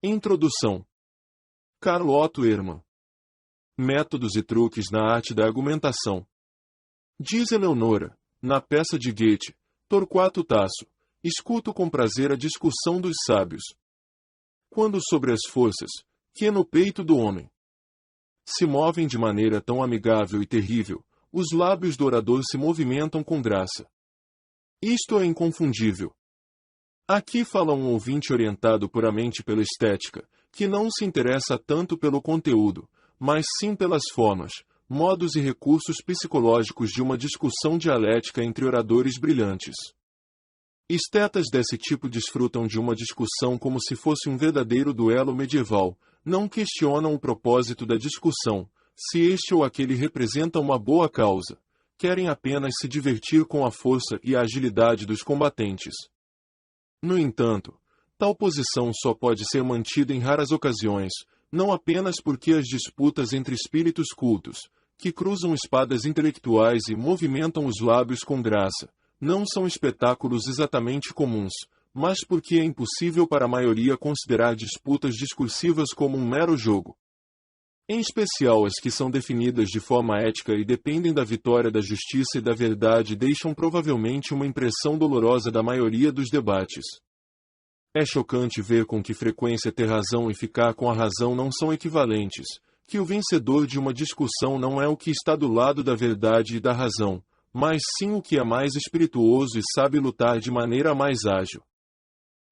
Introdução. Carl Otto Ehrmann. Métodos e truques na arte da argumentação. Diz Eleonora, na peça de Goethe, Torquato Tasso, escuto com prazer a discussão dos sábios. Quando sobre as forças, que no peito do homem se movem de maneira tão amigável e terrível, os lábios do orador se movimentam com graça. Isto é inconfundível. Aqui fala um ouvinte orientado puramente pela estética, que não se interessa tanto pelo conteúdo, mas sim pelas formas, modos e recursos psicológicos de uma discussão dialética entre oradores brilhantes. Estetas desse tipo desfrutam de uma discussão como se fosse um verdadeiro duelo medieval, não questionam o propósito da discussão, se este ou aquele representa uma boa causa, querem apenas se divertir com a força e a agilidade dos combatentes. No entanto, tal posição só pode ser mantida em raras ocasiões, não apenas porque as disputas entre espíritos cultos, que cruzam espadas intelectuais e movimentam os lábios com graça, não são espetáculos exatamente comuns, mas porque é impossível para a maioria considerar disputas discursivas como um mero jogo. Em especial as que são definidas de forma ética e dependem da vitória da justiça e da verdade deixam provavelmente uma impressão dolorosa da maioria dos debates. É chocante ver com que frequência ter razão e ficar com a razão não são equivalentes, que o vencedor de uma discussão não é o que está do lado da verdade e da razão, mas sim o que é mais espirituoso e sabe lutar de maneira mais ágil.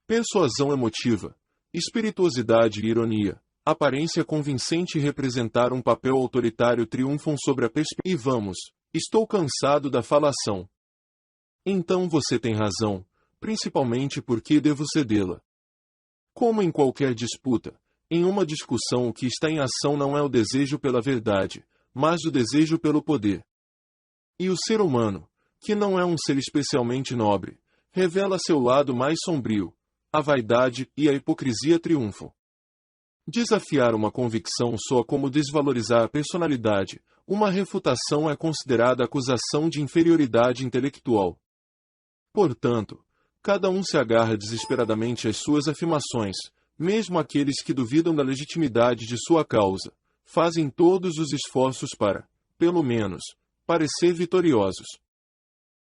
Persuasão emotiva, espirituosidade e ironia, aparência convincente e representar um papel autoritário triunfam sobre a perspectiva. E vamos, estou cansado da falação. Então você tem razão, principalmente porque devo cedê-la. Como em qualquer disputa, em uma discussão o que está em ação não é o desejo pela verdade, mas o desejo pelo poder. E o ser humano, que não é um ser especialmente nobre, revela seu lado mais sombrio, a vaidade e a hipocrisia triunfam. Desafiar uma convicção soa como desvalorizar a personalidade, uma refutação é considerada acusação de inferioridade intelectual. Portanto, cada um se agarra desesperadamente às suas afirmações, mesmo aqueles que duvidam da legitimidade de sua causa, fazem todos os esforços para, pelo menos, parecer vitoriosos.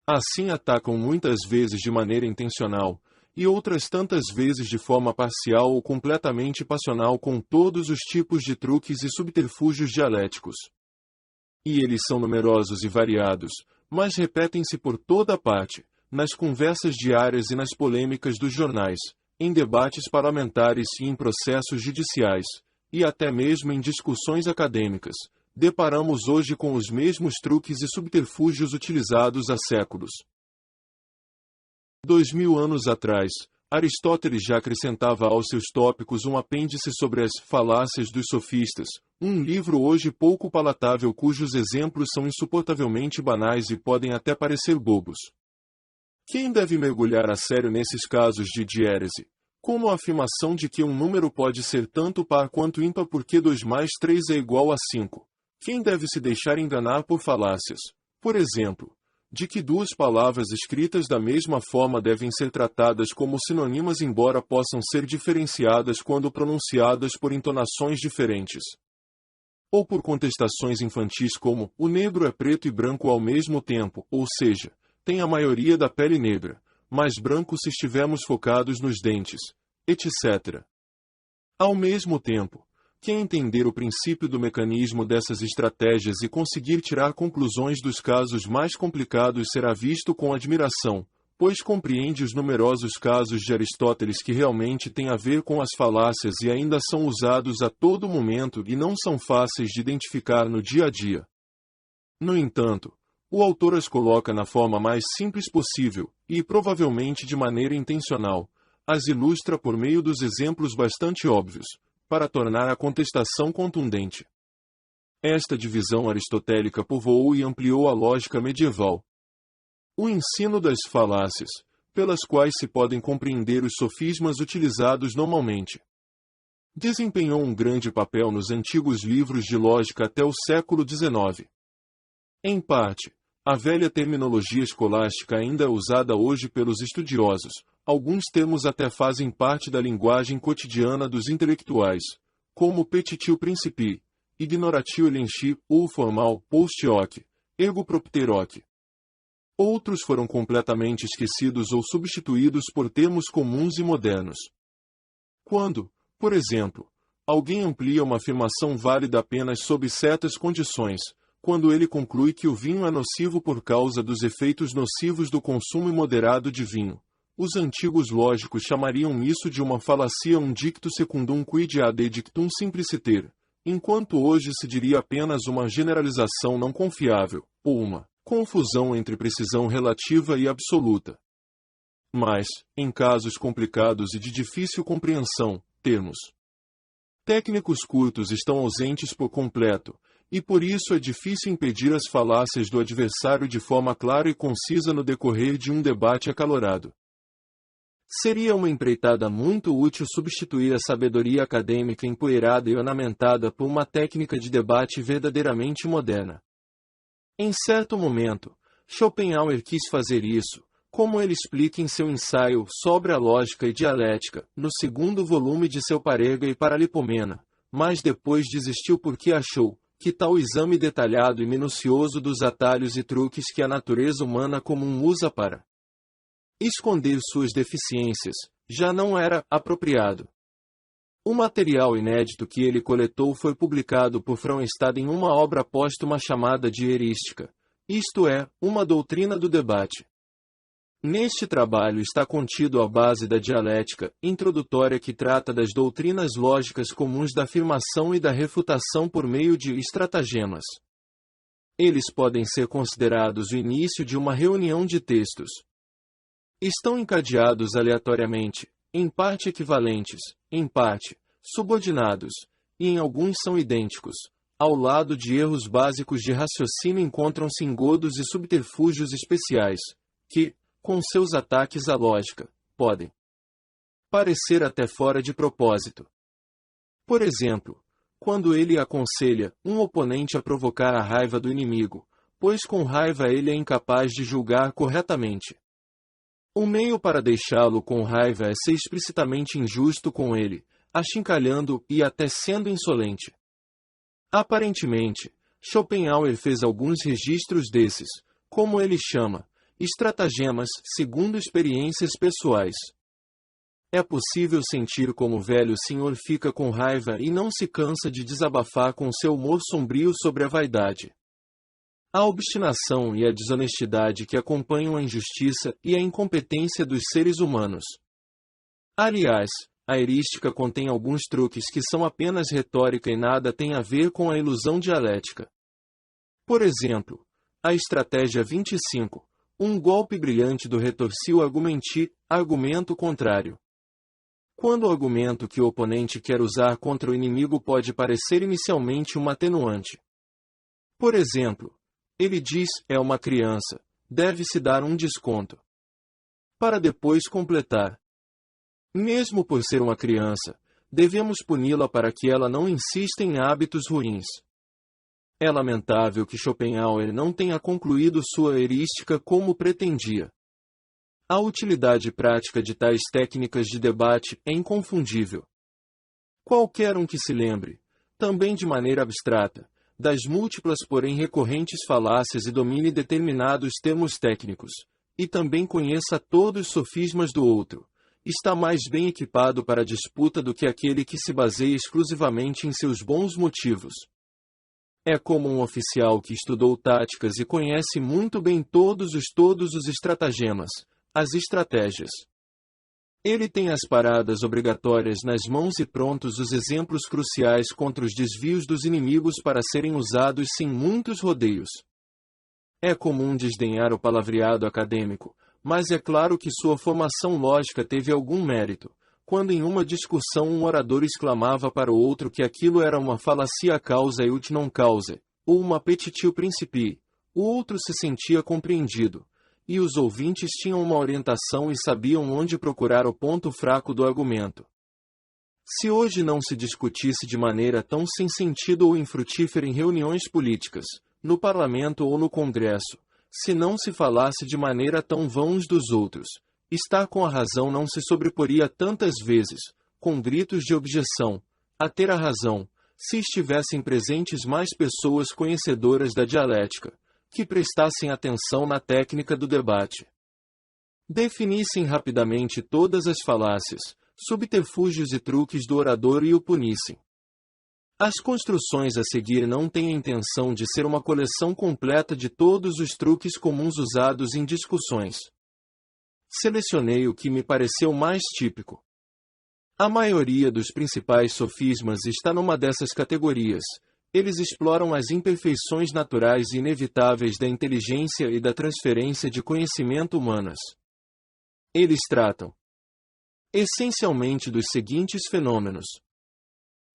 Assim atacam muitas vezes de maneira intencional, e outras tantas vezes de forma parcial ou completamente passional com todos os tipos de truques e subterfúgios dialéticos. E eles são numerosos e variados, mas repetem-se por toda parte, nas conversas diárias e nas polêmicas dos jornais, em debates parlamentares e em processos judiciais, e até mesmo em discussões acadêmicas. Deparamos hoje com os mesmos truques e subterfúgios utilizados há séculos. 2000 anos atrás, Aristóteles já acrescentava aos seus tópicos um apêndice sobre as falácias dos sofistas, um livro hoje pouco palatável cujos exemplos são insuportavelmente banais e podem até parecer bobos. Quem deve mergulhar a sério nesses casos de diérese? Como a afirmação de que um número pode ser tanto par quanto ímpar porque 2 mais 3 é igual a 5. Quem deve se deixar enganar por falácias? Por exemplo, de que 2 palavras escritas da mesma forma devem ser tratadas como sinônimas embora possam ser diferenciadas quando pronunciadas por entonações diferentes. Ou por contestações infantis como, o negro é preto e branco ao mesmo tempo, ou seja, tem a maioria da pele negra, mas branco se estivermos focados nos dentes, etc. Ao mesmo tempo, quem entender o princípio do mecanismo dessas estratégias e conseguir tirar conclusões dos casos mais complicados será visto com admiração, pois compreende os numerosos casos de Aristóteles que realmente têm a ver com as falácias e ainda são usados a todo momento e não são fáceis de identificar no dia a dia. No entanto, o autor as coloca na forma mais simples possível, e provavelmente de maneira intencional, as ilustra por meio dos exemplos bastante óbvios, para tornar a contestação contundente. Esta divisão aristotélica povoou e ampliou a lógica medieval. O ensino das falácias, pelas quais se podem compreender os sofismas utilizados normalmente, desempenhou um grande papel nos antigos livros de lógica até o século XIX. Em parte, a velha terminologia escolástica ainda é usada hoje pelos estudiosos, alguns termos até fazem parte da linguagem cotidiana dos intelectuais, como petitio principii, ignoratio elenchi ou formal post hoc, ergo propter hoc. Outros foram completamente esquecidos ou substituídos por termos comuns e modernos. Quando, por exemplo, alguém amplia uma afirmação válida apenas sob certas condições, quando ele conclui que o vinho é nocivo por causa dos efeitos nocivos do consumo imoderado de vinho, os antigos lógicos chamariam isso de uma falacia dictu secundum quid ad dictum simpliciter, enquanto hoje se diria apenas uma generalização não confiável, ou uma confusão entre precisão relativa e absoluta. Mas, em casos complicados e de difícil compreensão, termos técnicos curtos estão ausentes por completo, e por isso é difícil impedir as falácias do adversário de forma clara e concisa no decorrer de um debate acalorado. Seria uma empreitada muito útil substituir a sabedoria acadêmica empoeirada e ornamentada por uma técnica de debate verdadeiramente moderna. Em certo momento, Schopenhauer quis fazer isso, como ele explica em seu ensaio sobre a lógica e dialética, no segundo volume de seu Parega e Paralipomena, mas depois desistiu porque achou que tal exame detalhado e minucioso dos atalhos e truques que a natureza humana comum usa para esconder suas deficiências já não era apropriado. O material inédito que ele coletou foi publicado por Frauenstadt em uma obra póstuma chamada de Erística, isto é, uma doutrina do debate. Neste trabalho está contido a base da dialética introdutória que trata das doutrinas lógicas comuns da afirmação e da refutação por meio de estratagemas. Eles podem ser considerados o início de uma reunião de textos. Estão encadeados aleatoriamente, em parte equivalentes, em parte subordinados, e em alguns são idênticos. Ao lado de erros básicos de raciocínio encontram-se engodos e subterfúgios especiais, que, com seus ataques à lógica, podem parecer até fora de propósito. Por exemplo, quando ele aconselha um oponente a provocar a raiva do inimigo, pois com raiva ele é incapaz de julgar corretamente. O meio para deixá-lo com raiva é ser explicitamente injusto com ele, achincalhando e até sendo insolente. Aparentemente, Schopenhauer fez alguns registros desses, como ele chama, estratagemas, segundo experiências pessoais. É possível sentir como o velho senhor fica com raiva e não se cansa de desabafar com seu humor sombrio sobre a vaidade, a obstinação e a desonestidade que acompanham a injustiça e a incompetência dos seres humanos. Aliás, a erística contém alguns truques que são apenas retórica e nada têm a ver com a ilusão dialética. Por exemplo, a estratégia 25, um golpe brilhante do retorsivo argumenti, argumento contrário. Quando o argumento que o oponente quer usar contra o inimigo pode parecer inicialmente uma atenuante. Por exemplo, ele diz, é uma criança, deve-se dar um desconto. Para depois completar. Mesmo por ser uma criança, devemos puni-la para que ela não insista em hábitos ruins. É lamentável que Schopenhauer não tenha concluído sua erística como pretendia. A utilidade prática de tais técnicas de debate é inconfundível. Qualquer um que se lembre, também de maneira abstrata, das múltiplas porém recorrentes falácias e domine determinados termos técnicos, e também conheça todos os sofismas do outro, está mais bem equipado para a disputa do que aquele que se baseia exclusivamente em seus bons motivos. É como um oficial que estudou táticas e conhece muito bem todos os estratagemas, as estratégias. Ele tem as paradas obrigatórias nas mãos e prontos os exemplos cruciais contra os desvios dos inimigos para serem usados sem muitos rodeios. É comum desdenhar o palavreado acadêmico, mas é claro que sua formação lógica teve algum mérito, quando em uma discussão um orador exclamava para o outro que aquilo era uma falacia causa ut non causa, ou uma petitio principii, o outro se sentia compreendido, e os ouvintes tinham uma orientação e sabiam onde procurar o ponto fraco do argumento. Se hoje não se discutisse de maneira tão sem sentido ou infrutífera em reuniões políticas, no parlamento ou no congresso, se não se falasse de maneira tão vã uns dos outros, estar com a razão não se sobreporia tantas vezes, com gritos de objeção, a ter a razão, se estivessem presentes mais pessoas conhecedoras da dialética, que prestassem atenção na técnica do debate. Definissem rapidamente todas as falácias, subterfúgios e truques do orador e o punissem. As construções a seguir não têm a intenção de ser uma coleção completa de todos os truques comuns usados em discussões. Selecionei o que me pareceu mais típico. A maioria dos principais sofismas está numa dessas categorias. Eles exploram as imperfeições naturais e inevitáveis da inteligência e da transferência de conhecimento humanas. Eles tratam, essencialmente, dos seguintes fenômenos.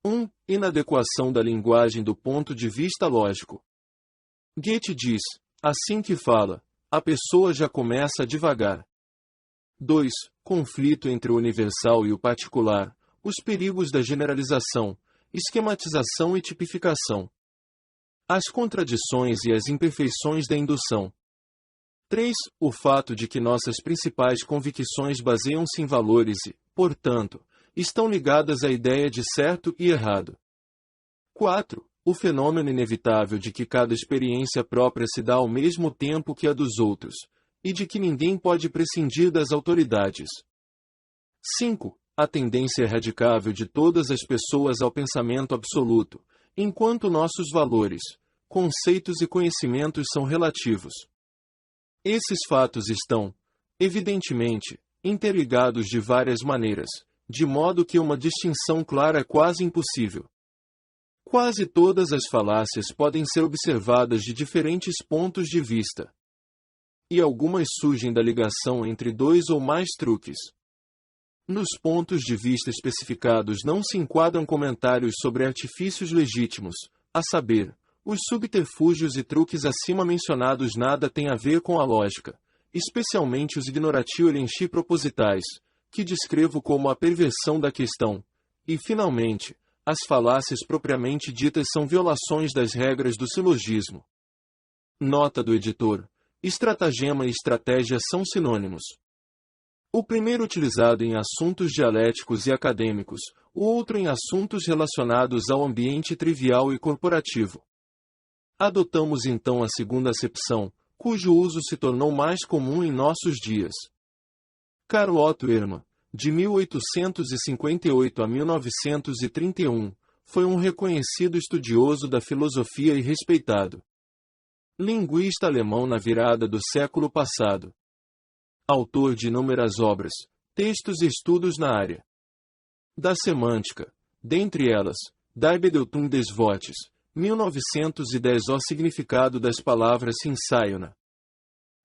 1. Inadequação da linguagem do ponto de vista lógico. Goethe diz, assim que fala, a pessoa já começa devagar. 2. Conflito entre o universal e o particular, os perigos da generalização, esquematização e tipificação. As contradições e as imperfeições da indução. 3. O fato de que nossas principais convicções baseiam-se em valores e, portanto, estão ligadas à ideia de certo e errado. 4. O fenômeno inevitável de que cada experiência própria se dá ao mesmo tempo que a dos outros, e de que ninguém pode prescindir das autoridades. 5. A tendência erradicável de todas as pessoas ao pensamento absoluto, enquanto nossos valores, conceitos e conhecimentos são relativos. Esses fatos estão, evidentemente, interligados de várias maneiras, de modo que uma distinção clara é quase impossível. Quase todas as falácias podem ser observadas de diferentes pontos de vista. E algumas surgem da ligação entre dois ou mais truques. Nos pontos de vista especificados não se enquadram comentários sobre artifícios legítimos, a saber, os subterfúgios e truques acima mencionados nada têm a ver com a lógica, especialmente os ignoratio-elenchi propositais, que descrevo como a perversão da questão, e, finalmente, as falácias propriamente ditas são violações das regras do silogismo. Nota do editor: estratagema e estratégia são sinônimos. O primeiro utilizado em assuntos dialéticos e acadêmicos, o outro em assuntos relacionados ao ambiente trivial e corporativo. Adotamos então a segunda acepção, cujo uso se tornou mais comum em nossos dias. Karl Otto Ehrmann, de 1858 a 1931, foi um reconhecido estudioso da filosofia e respeitado linguista alemão na virada do século passado. Autor de inúmeras obras, textos e estudos na área da semântica, dentre elas, Die Bedeutung des Wortes, 1910. O significado das palavras, ensaio na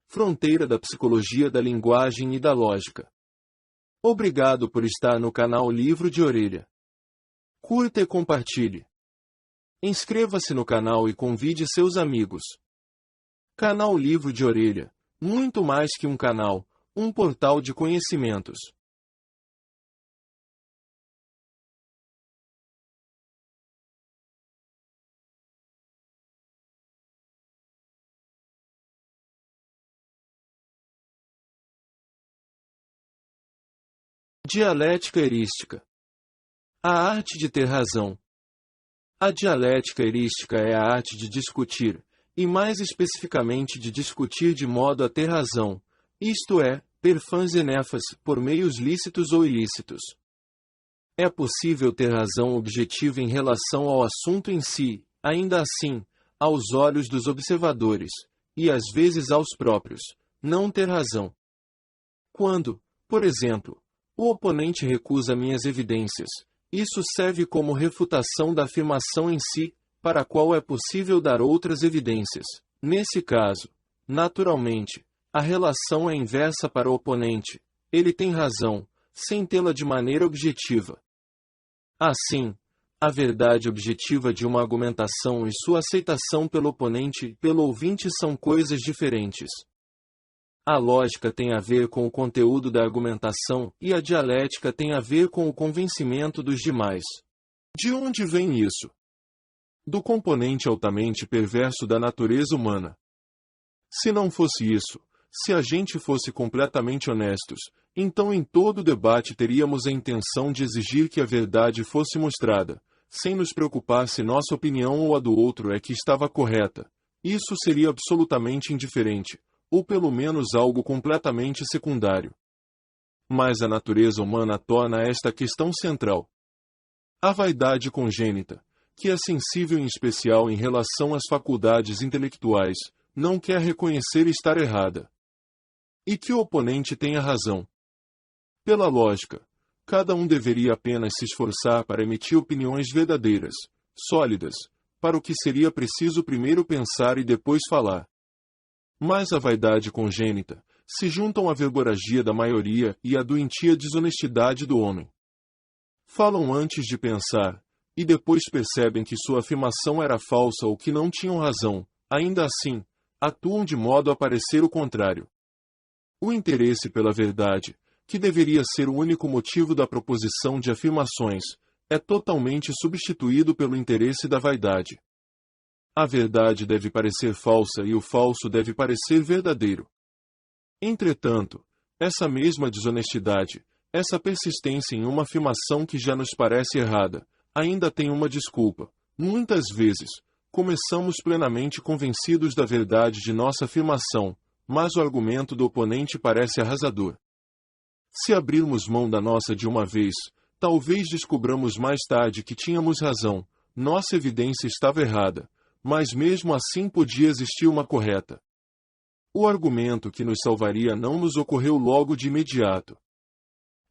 fronteira da psicologia da linguagem e da lógica. Obrigado por estar no canal Livro de Orelha. Curta e compartilhe. Inscreva-se no canal e convide seus amigos. Canal Livro de Orelha, muito mais que um canal, um portal de conhecimentos. Dialética erística. A arte de ter razão. A dialética erística é a arte de discutir, e mais especificamente de discutir de modo a ter razão, isto é, per fans e nefas, por meios lícitos ou ilícitos. É possível ter razão objetiva em relação ao assunto em si, ainda assim, aos olhos dos observadores, e às vezes aos próprios, não ter razão. Quando, por exemplo, o oponente recusa minhas evidências, isso serve como refutação da afirmação em si, para a qual é possível dar outras evidências. Nesse caso, naturalmente, a relação é inversa para o oponente. Ele tem razão, sem tê-la de maneira objetiva. Assim, a verdade objetiva de uma argumentação e sua aceitação pelo oponente e pelo ouvinte são coisas diferentes. A lógica tem a ver com o conteúdo da argumentação e a dialética tem a ver com o convencimento dos demais. De onde vem isso? Do componente altamente perverso da natureza humana. Se não fosse isso, se a gente fosse completamente honestos, então em todo debate teríamos a intenção de exigir que a verdade fosse mostrada, sem nos preocupar se nossa opinião ou a do outro é que estava correta. Isso seria absolutamente indiferente, ou pelo menos algo completamente secundário. Mas a natureza humana torna esta questão central. A vaidade congênita, que é sensível em especial em relação às faculdades intelectuais, não quer reconhecer estar errada. E que o oponente tenha razão. Pela lógica, cada um deveria apenas se esforçar para emitir opiniões verdadeiras, sólidas, para o que seria preciso primeiro pensar e depois falar. Mas a vaidade congênita se juntam à verborragia da maioria e à doentia desonestidade do homem. Falam antes de pensar, e depois percebem que sua afirmação era falsa ou que não tinham razão, ainda assim, atuam de modo a parecer o contrário. O interesse pela verdade, que deveria ser o único motivo da proposição de afirmações, é totalmente substituído pelo interesse da vaidade. A verdade deve parecer falsa e o falso deve parecer verdadeiro. Entretanto, essa mesma desonestidade, essa persistência em uma afirmação que já nos parece errada, ainda tem uma desculpa. Muitas vezes, começamos plenamente convencidos da verdade de nossa afirmação, mas o argumento do oponente parece arrasador. Se abrirmos mão da nossa de uma vez, talvez descobramos mais tarde que tínhamos razão, nossa evidência estava errada, mas mesmo assim podia existir uma correta. O argumento que nos salvaria não nos ocorreu logo de imediato.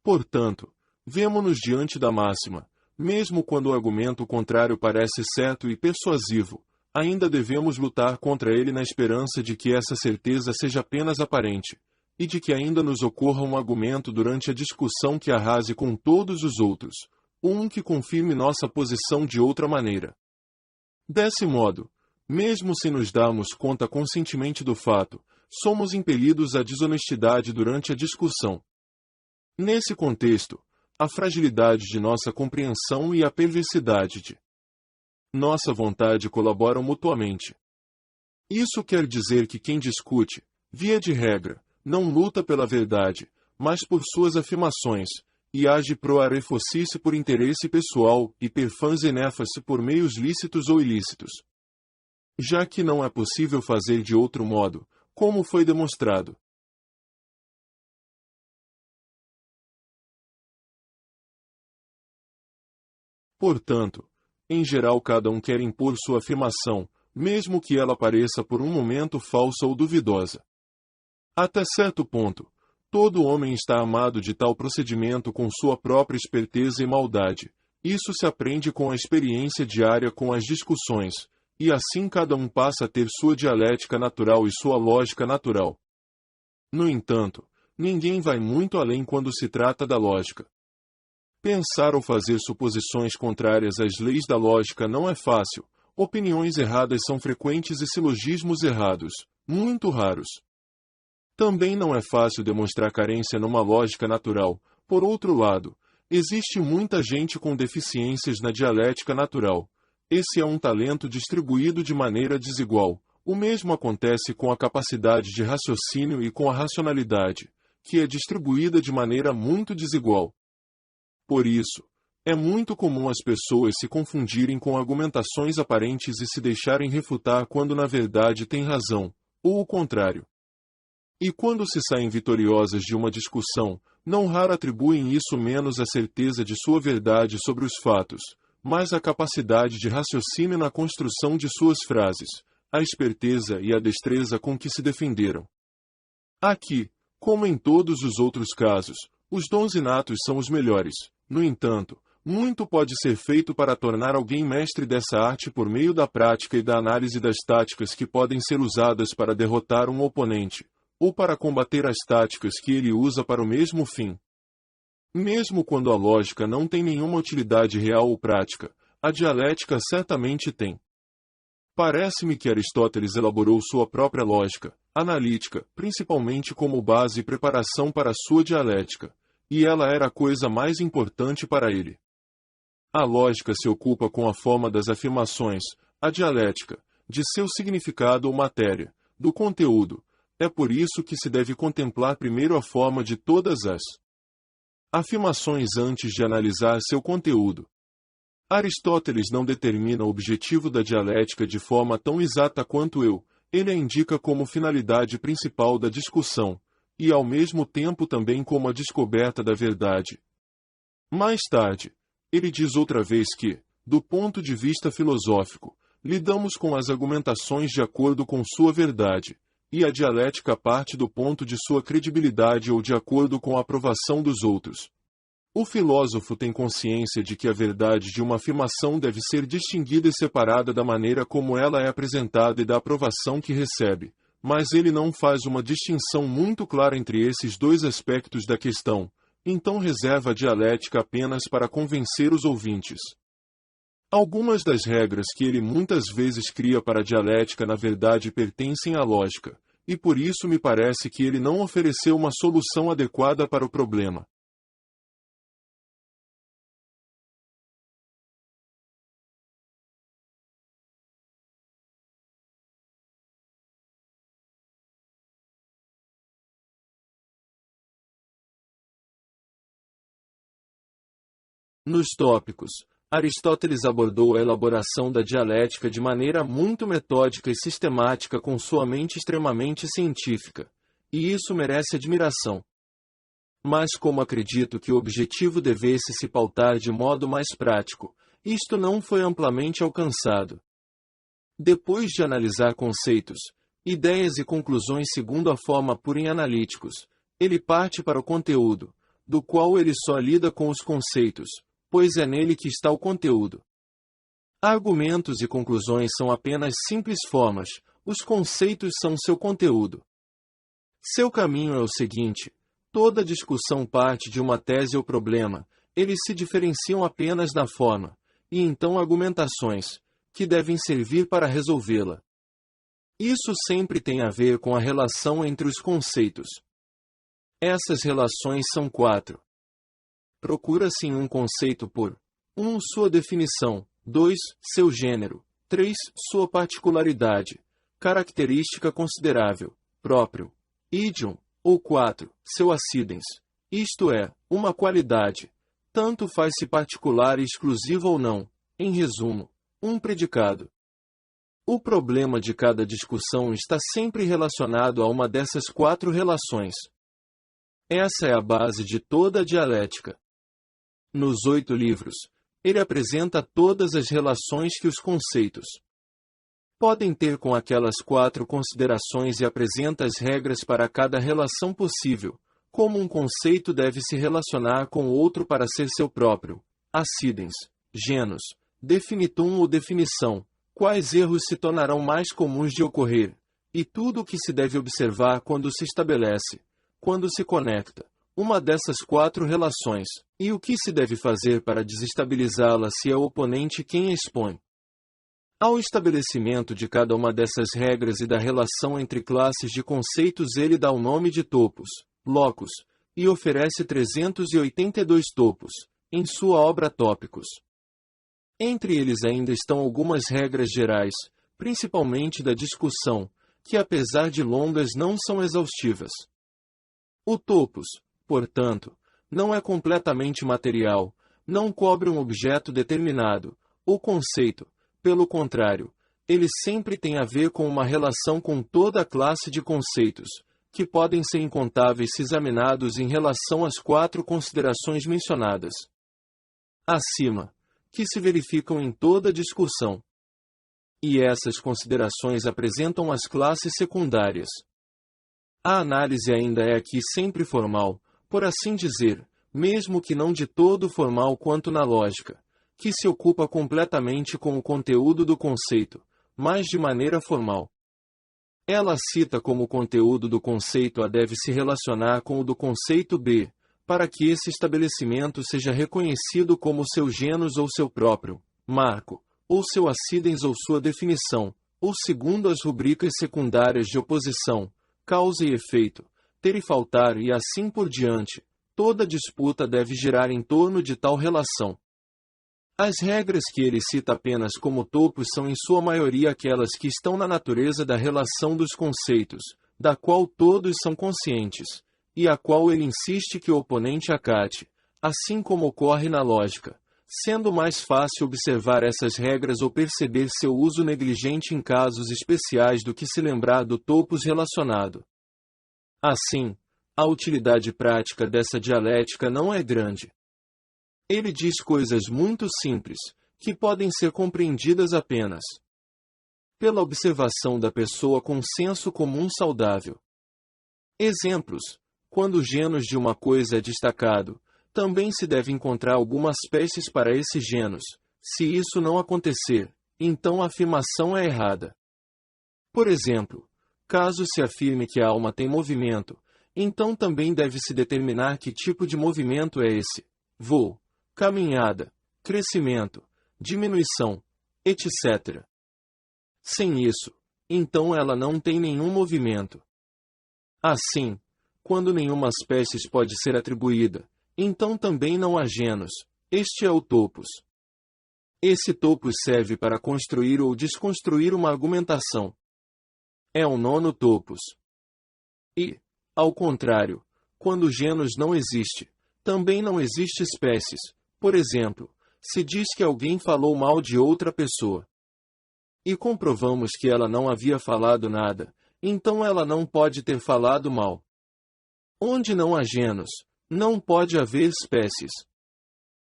Portanto, vemo-nos diante da máxima, mesmo quando o argumento contrário parece certo e persuasivo, ainda devemos lutar contra ele na esperança de que essa certeza seja apenas aparente, e de que ainda nos ocorra um argumento durante a discussão que arrase com todos os outros, um que confirme nossa posição de outra maneira. Desse modo, mesmo sem nos darmos conta conscientemente do fato, somos impelidos à desonestidade durante a discussão. Nesse contexto, a fragilidade de nossa compreensão e a perversidade de nossa vontade colaboram mutuamente. Isso quer dizer que quem discute, via de regra, não luta pela verdade, mas por suas afirmações, e age pro arefocice por interesse pessoal e per fanzenéfase por meios lícitos ou ilícitos. Já que não é possível fazer de outro modo, como foi demonstrado. Portanto, em geral cada um quer impor sua afirmação, mesmo que ela pareça por um momento falsa ou duvidosa. Até certo ponto, todo homem está amado de tal procedimento com sua própria esperteza e maldade. Isso se aprende com a experiência diária com as discussões, e assim cada um passa a ter sua dialética natural e sua lógica natural. No entanto, ninguém vai muito além quando se trata da lógica. Pensar ou fazer suposições contrárias às leis da lógica não é fácil, opiniões erradas são frequentes e silogismos errados, muito raros. Também não é fácil demonstrar carência numa lógica natural. Por outro lado, existe muita gente com deficiências na dialética natural. Esse é um talento distribuído de maneira desigual. O mesmo acontece com a capacidade de raciocínio e com a racionalidade, que é distribuída de maneira muito desigual. Por isso, é muito comum as pessoas se confundirem com argumentações aparentes e se deixarem refutar quando na verdade têm razão, ou o contrário. E quando se saem vitoriosas de uma discussão, não raro atribuem isso menos à certeza de sua verdade sobre os fatos, mas à capacidade de raciocínio na construção de suas frases, à esperteza e à destreza com que se defenderam. Aqui, como em todos os outros casos, os dons inatos são os melhores. No entanto, muito pode ser feito para tornar alguém mestre dessa arte por meio da prática e da análise das táticas que podem ser usadas para derrotar um oponente, ou para combater as táticas que ele usa para o mesmo fim. Mesmo quando a lógica não tem nenhuma utilidade real ou prática, a dialética certamente tem. Parece-me que Aristóteles elaborou sua própria lógica, analítica, principalmente como base e preparação para sua dialética, e ela era a coisa mais importante para ele. A lógica se ocupa com a forma das afirmações, a dialética, de seu significado ou matéria, do conteúdo. É por isso que se deve contemplar primeiro a forma de todas as afirmações antes de analisar seu conteúdo. Aristóteles não determina o objetivo da dialética de forma tão exata quanto eu, ele a indica como finalidade principal da discussão, e ao mesmo tempo também como a descoberta da verdade. Mais tarde, ele diz outra vez que, do ponto de vista filosófico, lidamos com as argumentações de acordo com sua verdade, e a dialética parte do ponto de sua credibilidade ou de acordo com a aprovação dos outros. O filósofo tem consciência de que a verdade de uma afirmação deve ser distinguida e separada da maneira como ela é apresentada e da aprovação que recebe, mas ele não faz uma distinção muito clara entre esses dois aspectos da questão, então reserva a dialética apenas para convencer os ouvintes. Algumas das regras que ele muitas vezes cria para a dialética na verdade pertencem à lógica, e por isso me parece que ele não ofereceu uma solução adequada para o problema. Nos tópicos, Aristóteles abordou a elaboração da dialética de maneira muito metódica e sistemática com sua mente extremamente científica, e isso merece admiração. Mas como acredito que o objetivo devesse se pautar de modo mais prático, isto não foi amplamente alcançado. Depois de analisar conceitos, ideias e conclusões segundo a forma pura em analíticos, ele parte para o conteúdo, do qual ele só lida com os conceitos, pois é nele que está o conteúdo. Argumentos e conclusões são apenas simples formas, os conceitos são seu conteúdo. Seu caminho é o seguinte: toda discussão parte de uma tese ou problema, eles se diferenciam apenas na forma, e então argumentações, que devem servir para resolvê-la. Isso sempre tem a ver com a relação entre os conceitos. Essas relações são 4. Procura-se em um conceito por 1. Sua definição, 2. Seu gênero, 3. Sua particularidade, característica considerável, próprio, idiom, ou 4. Seu accidens, isto é, uma qualidade, tanto faz-se particular e exclusiva ou não, em resumo, um predicado. O problema de cada discussão está sempre relacionado a uma dessas 4 relações. Essa é a base de toda a dialética. Nos 8 livros, ele apresenta todas as relações que os conceitos podem ter com aquelas 4 considerações e apresenta as regras para cada relação possível, como um conceito deve se relacionar com outro para ser seu próprio, accidens, genus, definitum ou definição, quais erros se tornarão mais comuns de ocorrer, e tudo o que se deve observar quando se estabelece, quando se conecta, uma dessas 4 relações, e o que se deve fazer para desestabilizá-la se é o oponente quem a expõe. Ao estabelecimento de cada uma dessas regras e da relação entre classes de conceitos ele dá o nome de topos, locus, e oferece 382 topos, em sua obra Tópicos. Entre eles ainda estão algumas regras gerais, principalmente da discussão, que apesar de longas não são exaustivas. O topos, portanto, não é completamente material, não cobre um objeto determinado, o conceito, pelo contrário, ele sempre tem a ver com uma relação com toda a classe de conceitos, que podem ser incontáveis se examinados em relação às 4 considerações mencionadas acima, que se verificam em toda discussão. E essas considerações apresentam as classes secundárias. A análise ainda é aqui sempre formal, por assim dizer, mesmo que não de todo formal quanto na lógica, que se ocupa completamente com o conteúdo do conceito, mas de maneira formal. Ela cita como o conteúdo do conceito A deve se relacionar com o do conceito B, para que esse estabelecimento seja reconhecido como seu genus ou seu próprio marco, ou seu accidens ou sua definição, ou segundo as rubricas secundárias de oposição, causa e efeito, ter e faltar e assim por diante. Toda disputa deve girar em torno de tal relação. As regras que ele cita apenas como topos são em sua maioria aquelas que estão na natureza da relação dos conceitos, da qual todos são conscientes, e a qual ele insiste que o oponente acate, assim como ocorre na lógica, sendo mais fácil observar essas regras ou perceber seu uso negligente em casos especiais do que se lembrar do topos relacionado. Assim, a utilidade prática dessa dialética não é grande. Ele diz coisas muito simples, que podem ser compreendidas apenas pela observação da pessoa com senso comum saudável. Exemplos: quando o gênus de uma coisa é destacado, também se deve encontrar algumas espécies para esse gênus. Se isso não acontecer, então a afirmação é errada. Por exemplo, caso se afirme que a alma tem movimento, então também deve-se determinar que tipo de movimento é esse: voo, caminhada, crescimento, diminuição, etc. Sem isso, então ela não tem nenhum movimento. Assim, quando nenhuma espécie pode ser atribuída, então também não há gênus. Este é o topos. Esse topos serve para construir ou desconstruir uma argumentação. É o nono topos. E, ao contrário, quando o gênus não existe, também não existe espécies. Por exemplo, se diz que alguém falou mal de outra pessoa, e comprovamos que ela não havia falado nada, então ela não pode ter falado mal. Onde não há gênus, não pode haver espécies.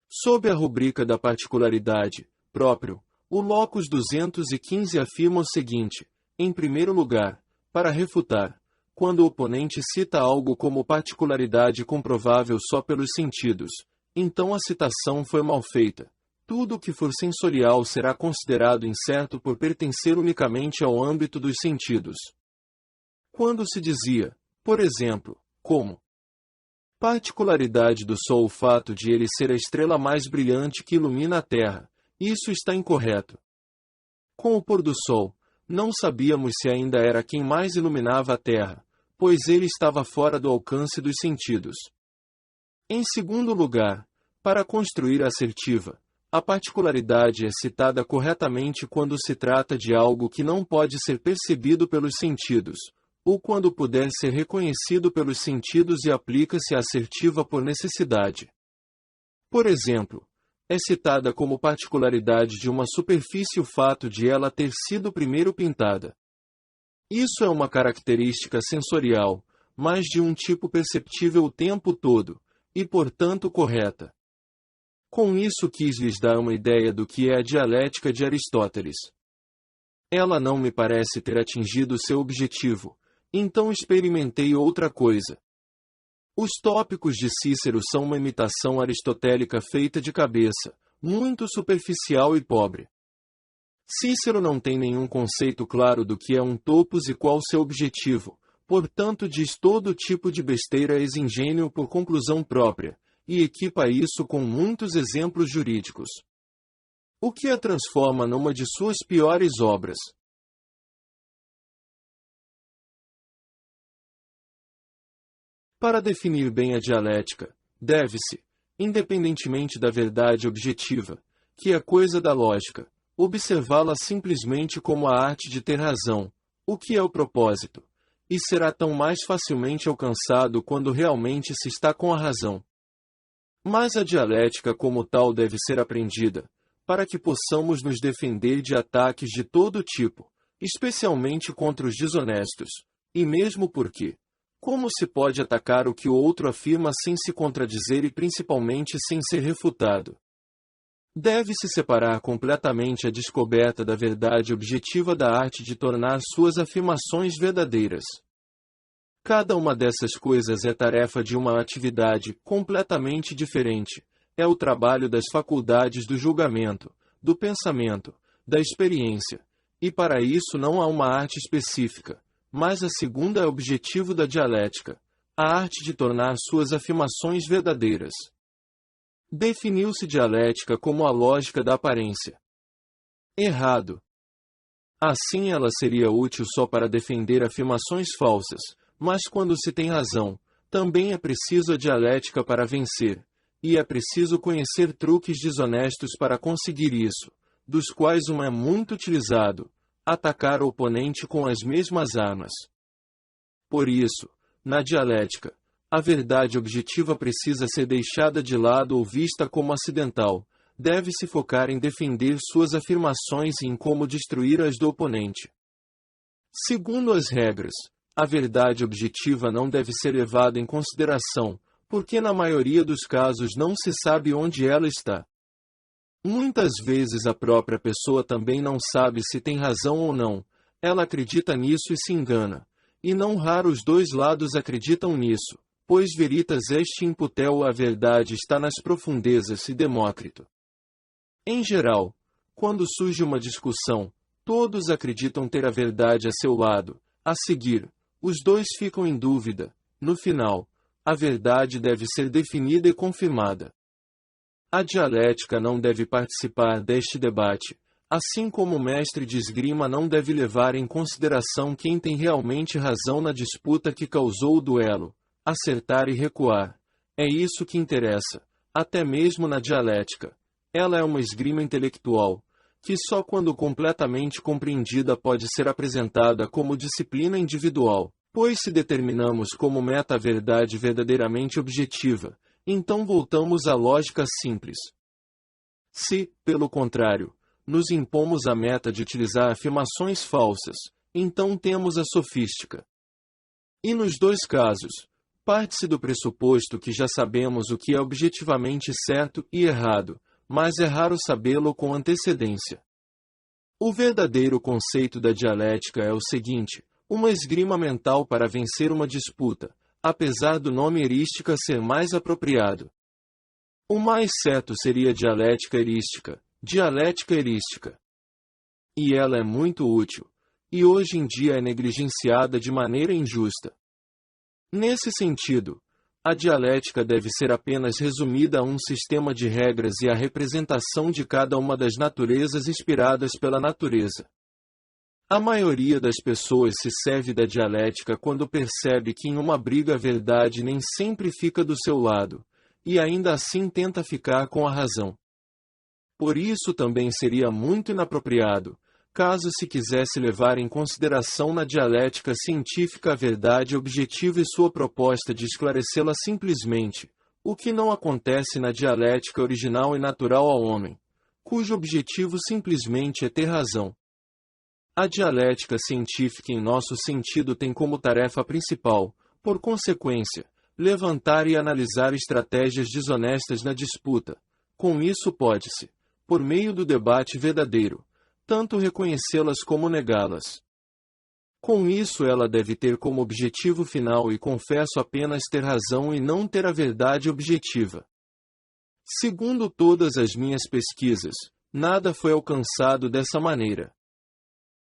Sob a rubrica da particularidade, próprio, o Locus 215 afirma o seguinte: em primeiro lugar, para refutar, quando o oponente cita algo como particularidade comprovável só pelos sentidos, então a citação foi mal feita. Tudo o que for sensorial será considerado incerto por pertencer unicamente ao âmbito dos sentidos. Quando se dizia, por exemplo, como particularidade do Sol o fato de ele ser a estrela mais brilhante que ilumina a Terra, isso está incorreto. Com o pôr do Sol, não sabíamos se ainda era quem mais iluminava a Terra, pois ele estava fora do alcance dos sentidos. Em segundo lugar, para construir a assertiva, a particularidade é citada corretamente quando se trata de algo que não pode ser percebido pelos sentidos, ou quando puder ser reconhecido pelos sentidos e aplica-se à assertiva por necessidade. Por exemplo, é citada como particularidade de uma superfície o fato de ela ter sido primeiro pintada. Isso é uma característica sensorial, mas de um tipo perceptível o tempo todo, e portanto correta. Com isso quis lhes dar uma ideia do que é a dialética de Aristóteles. Ela não me parece ter atingido seu objetivo, então experimentei outra coisa. Os tópicos de Cícero são uma imitação aristotélica feita de cabeça, muito superficial e pobre. Cícero não tem nenhum conceito claro do que é um topos e qual seu objetivo, portanto diz todo tipo de besteira ex-ingênuo por conclusão própria, e equipa isso com muitos exemplos jurídicos. O que a transforma numa de suas piores obras. Para definir bem a dialética, deve-se, independentemente da verdade objetiva, que é coisa da lógica, observá-la simplesmente como a arte de ter razão, o que é o propósito, e será tão mais facilmente alcançado quando realmente se está com a razão. Mas a dialética como tal deve ser aprendida, para que possamos nos defender de ataques de todo tipo, especialmente contra os desonestos, e mesmo porque, como se pode atacar o que o outro afirma sem se contradizer e principalmente sem ser refutado? Deve-se separar completamente a descoberta da verdade objetiva da arte de tornar suas afirmações verdadeiras. Cada uma dessas coisas é tarefa de uma atividade completamente diferente. É o trabalho das faculdades do julgamento, do pensamento, da experiência, e para isso não há uma arte específica, mas a segunda é o objetivo da dialética, a arte de tornar suas afirmações verdadeiras. Definiu-se dialética como a lógica da aparência. Errado. Assim ela seria útil só para defender afirmações falsas, mas quando se tem razão, também é preciso a dialética para vencer, e é preciso conhecer truques desonestos para conseguir isso, dos quais um é muito utilizado: atacar o oponente com as mesmas armas. Por isso, na dialética, a verdade objetiva precisa ser deixada de lado ou vista como acidental, deve-se focar em defender suas afirmações e em como destruir as do oponente. Segundo as regras, a verdade objetiva não deve ser levada em consideração, porque na maioria dos casos não se sabe onde ela está. Muitas vezes a própria pessoa também não sabe se tem razão ou não, ela acredita nisso e se engana, e não raro os dois lados acreditam nisso, pois veritas est imputel, a verdade está nas profundezas, e Demócrito. Em geral, quando surge uma discussão, todos acreditam ter a verdade a seu lado, a seguir, os dois ficam em dúvida, no final, a verdade deve ser definida e confirmada. A dialética não deve participar deste debate, assim como o mestre de esgrima não deve levar em consideração quem tem realmente razão na disputa que causou o duelo, acertar e recuar. É isso que interessa, até mesmo na dialética. Ela é uma esgrima intelectual, que só quando completamente compreendida pode ser apresentada como disciplina individual, pois se determinamos como meta a verdade verdadeiramente objetiva, então voltamos à lógica simples. Se, pelo contrário, nos impomos a meta de utilizar afirmações falsas, então temos a sofística. E nos dois casos, parte-se do pressuposto que já sabemos o que é objetivamente certo e errado, mas é raro sabê-lo com antecedência. O verdadeiro conceito da dialética é o seguinte: uma esgrima mental para vencer uma disputa, apesar do nome erística ser mais apropriado. O mais certo seria dialética erística, dialética erística. E ela é muito útil, e hoje em dia é negligenciada de maneira injusta. Nesse sentido, a dialética deve ser apenas resumida a um sistema de regras e a representação de cada uma das naturezas inspiradas pela natureza. A maioria das pessoas se serve da dialética quando percebe que em uma briga a verdade nem sempre fica do seu lado, e ainda assim tenta ficar com a razão. Por isso também seria muito inapropriado, caso se quisesse levar em consideração na dialética científica a verdade objetiva e sua proposta de esclarecê-la simplesmente, o que não acontece na dialética original e natural ao homem, cujo objetivo simplesmente é ter razão. A dialética científica em nosso sentido tem como tarefa principal, por consequência, levantar e analisar estratégias desonestas na disputa. Com isso pode-se, por meio do debate verdadeiro, tanto reconhecê-las como negá-las. Com isso ela deve ter como objetivo final e confesso apenas ter razão e não ter a verdade objetiva. Segundo todas as minhas pesquisas, nada foi alcançado dessa maneira.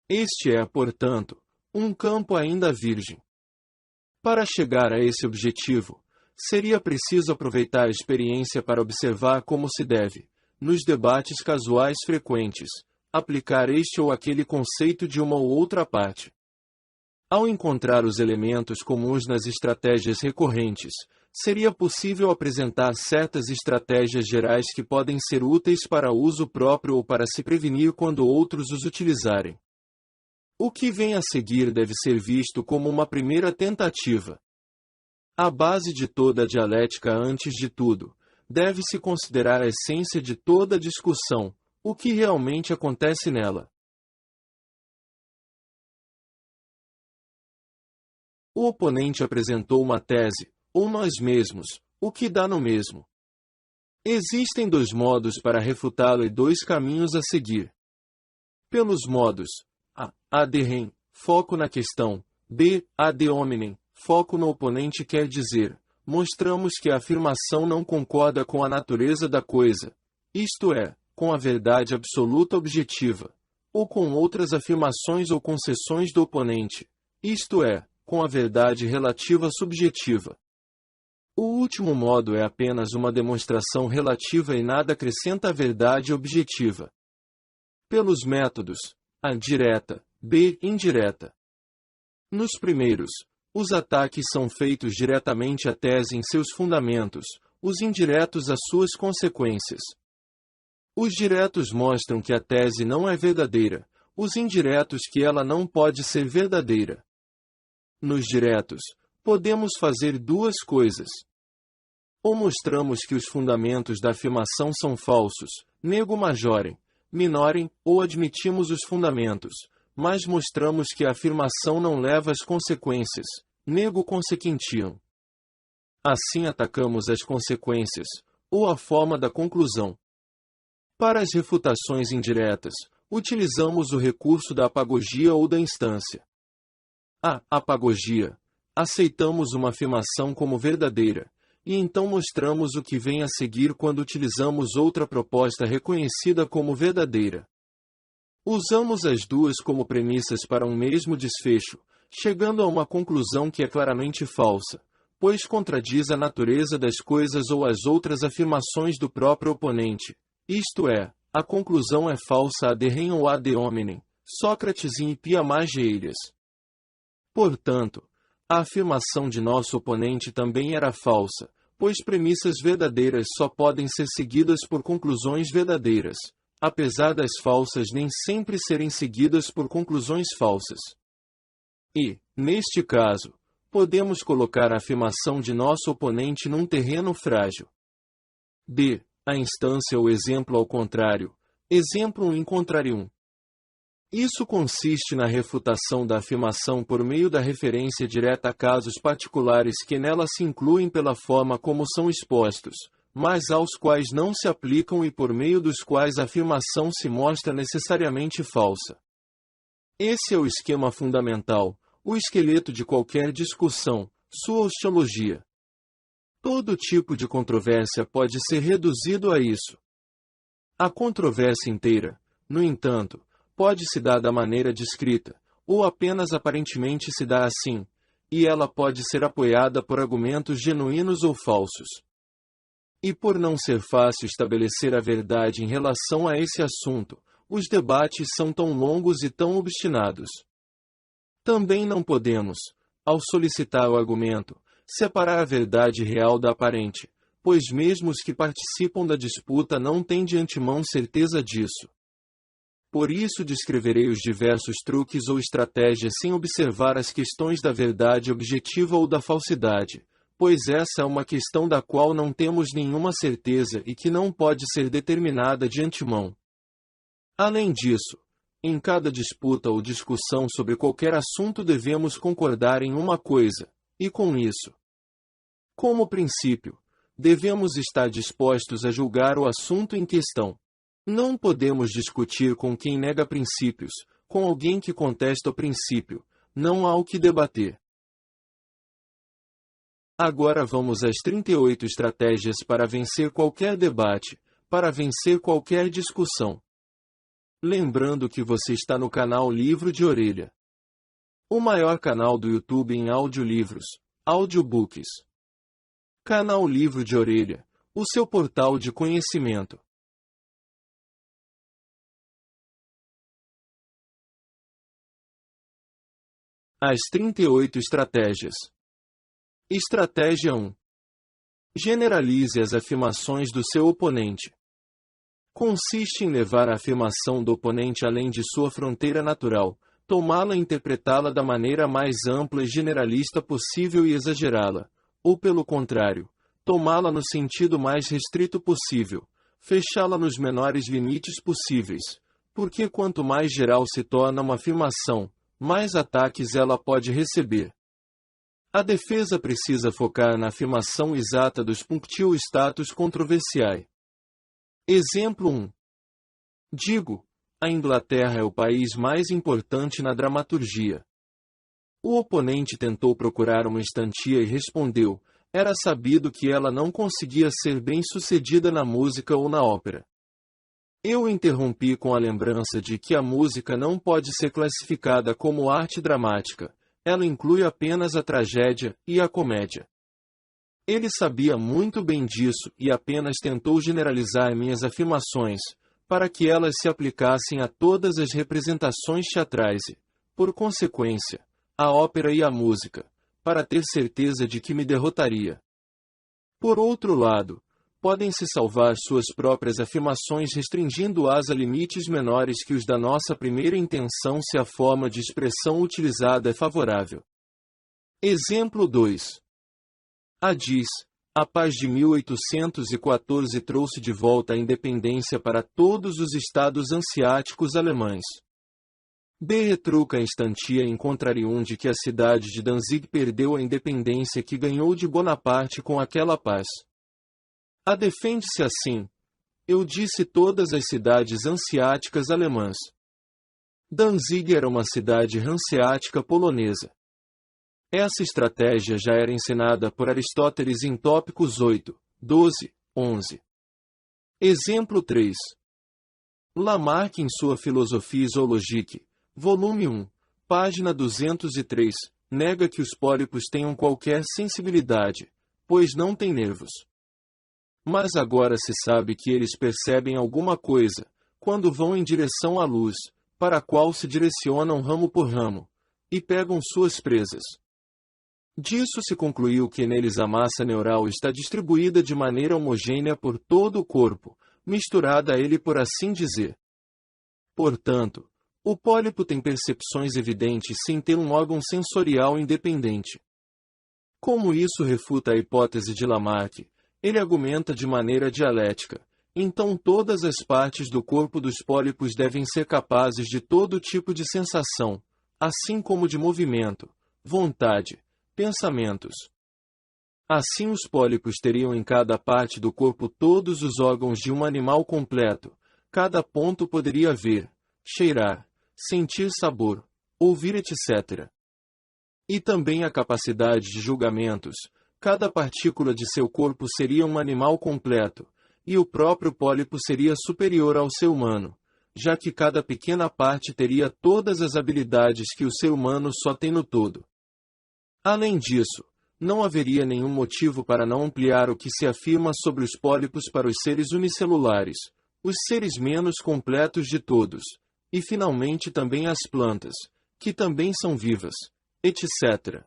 Este é, portanto, um campo ainda virgem. Para chegar a esse objetivo, seria preciso aproveitar a experiência para observar como se deve, nos debates casuais frequentes, aplicar este ou aquele conceito de uma ou outra parte. Ao encontrar os elementos comuns nas estratégias recorrentes, seria possível apresentar certas estratégias gerais que podem ser úteis para uso próprio ou para se prevenir quando outros os utilizarem. O que vem a seguir deve ser visto como uma primeira tentativa. A base de toda a dialética, antes de tudo, deve-se considerar a essência de toda a discussão, o que realmente acontece nela. O oponente apresentou uma tese, ou nós mesmos, o que dá no mesmo. Existem dois modos para refutá-lo e dois caminhos a seguir. Pelos modos A. Ad rem, foco na questão. B. Ad hominem, foco no oponente, quer dizer, mostramos que a afirmação não concorda com a natureza da coisa, isto é, com a verdade absoluta objetiva, ou com outras afirmações ou concessões do oponente, isto é, com a verdade relativa subjetiva. O último modo é apenas uma demonstração relativa e nada acrescenta à verdade objetiva. Pelos métodos A. Direta, B. Indireta. Nos primeiros, os ataques são feitos diretamente à tese em seus fundamentos, os indiretos às suas consequências. Os diretos mostram que a tese não é verdadeira, os indiretos que ela não pode ser verdadeira. Nos diretos, podemos fazer duas coisas. Ou mostramos que os fundamentos da afirmação são falsos, nego majorem, minorem, ou admitimos os fundamentos, mas mostramos que a afirmação não leva às consequências, nego consequentiam. Assim atacamos as consequências, ou a forma da conclusão. Para as refutações indiretas, utilizamos o recurso da apagogia ou da instância. A apagogia. Aceitamos uma afirmação como verdadeira, e então mostramos o que vem a seguir quando utilizamos outra proposta reconhecida como verdadeira. Usamos as duas como premissas para um mesmo desfecho, chegando a uma conclusão que é claramente falsa, pois contradiz a natureza das coisas ou as outras afirmações do próprio oponente. Isto é, a conclusão é falsa ad rem ou ad hominem, Sócrates e Hipia Mageiras. Portanto, a afirmação de nosso oponente também era falsa, pois premissas verdadeiras só podem ser seguidas por conclusões verdadeiras, apesar das falsas nem sempre serem seguidas por conclusões falsas. E, neste caso, podemos colocar a afirmação de nosso oponente num terreno frágil. D. A instância ou exemplo ao contrário. Exemplo in contrarium. Isso consiste na refutação da afirmação por meio da referência direta a casos particulares que nela se incluem pela forma como são expostos, mas aos quais não se aplicam e por meio dos quais a afirmação se mostra necessariamente falsa. Esse é o esquema fundamental, o esqueleto de qualquer discussão, sua osteologia. Todo tipo de controvérsia pode ser reduzido a isso. A controvérsia inteira, no entanto, pode se dar da maneira descrita, ou apenas aparentemente se dá assim, e ela pode ser apoiada por argumentos genuínos ou falsos. E por não ser fácil estabelecer a verdade em relação a esse assunto, os debates são tão longos e tão obstinados. Também não podemos, ao solicitar o argumento, separar a verdade real da aparente, pois mesmo os que participam da disputa não têm de antemão certeza disso. Por isso descreverei os diversos truques ou estratégias sem observar as questões da verdade objetiva ou da falsidade, pois essa é uma questão da qual não temos nenhuma certeza e que não pode ser determinada de antemão. Além disso, em cada disputa ou discussão sobre qualquer assunto devemos concordar em uma coisa, e com isso, como princípio, devemos estar dispostos a julgar o assunto em questão. Não podemos discutir com quem nega princípios, com alguém que contesta o princípio, não há o que debater. Agora vamos às 38 estratégias para vencer qualquer debate, para vencer qualquer discussão. Lembrando que você está no canal Livro de Orelha, o maior canal do YouTube em audiolivros, audiobooks. Canal Livro de Orelha, o seu portal de conhecimento. As 38 estratégias. Estratégia 1. Generalize as afirmações do seu oponente. Consiste em levar a afirmação do oponente além de sua fronteira natural, tomá-la e interpretá-la da maneira mais ampla e generalista possível e exagerá-la, ou pelo contrário, tomá-la no sentido mais restrito possível, fechá-la nos menores limites possíveis, porque quanto mais geral se torna uma afirmação, mais ataques ela pode receber. A defesa precisa focar na afirmação exata dos punctio status controversiae. Exemplo 1. Digo, a Inglaterra é o país mais importante na dramaturgia. O oponente tentou procurar uma instantia e respondeu, era sabido que ela não conseguia ser bem-sucedida na música ou na ópera. Eu interrompi com a lembrança de que a música não pode ser classificada como arte dramática, ela inclui apenas a tragédia e a comédia. Ele sabia muito bem disso e apenas tentou generalizar minhas afirmações, para que elas se aplicassem a todas as representações teatrais e, por consequência, a ópera e a música, para ter certeza de que me derrotaria. Por outro lado, podem-se salvar suas próprias afirmações restringindo-as a limites menores que os da nossa primeira intenção se a forma de expressão utilizada é favorável. Exemplo 2. A paz de 1814 trouxe de volta a independência para todos os estados hanseáticos alemães. B. Retruca instantia in contrarium de que a cidade de Danzig perdeu a independência que ganhou de Bonaparte com aquela paz. A defende-se assim. Eu disse todas as cidades hanseáticas alemãs. Danzig era uma cidade hanseática polonesa. Essa estratégia já era ensinada por Aristóteles em Tópicos 8, 12, 11. Exemplo 3. Lamarck em sua Philosophie zoologique, volume 1, página 203, nega que os pólipos tenham qualquer sensibilidade, pois não têm nervos. Mas agora se sabe que eles percebem alguma coisa, quando vão em direção à luz, para a qual se direcionam ramo por ramo, e pegam suas presas. Disso se concluiu que neles a massa neural está distribuída de maneira homogênea por todo o corpo, misturada a ele por assim dizer. Portanto, o pólipo tem percepções evidentes sem ter um órgão sensorial independente. Como isso refuta a hipótese de Lamarck, ele argumenta de maneira dialética. Então todas as partes do corpo dos pólipos devem ser capazes de todo tipo de sensação, assim como de movimento, vontade, pensamentos. Assim os pólipos teriam em cada parte do corpo todos os órgãos de um animal completo, cada ponto poderia ver, cheirar, sentir sabor, ouvir etc. E também a capacidade de julgamentos, cada partícula de seu corpo seria um animal completo, e o próprio pólipo seria superior ao ser humano, já que cada pequena parte teria todas as habilidades que o ser humano só tem no todo. Além disso, não haveria nenhum motivo para não ampliar o que se afirma sobre os pólipos para os seres unicelulares, os seres menos completos de todos, e finalmente também as plantas, que também são vivas, etc.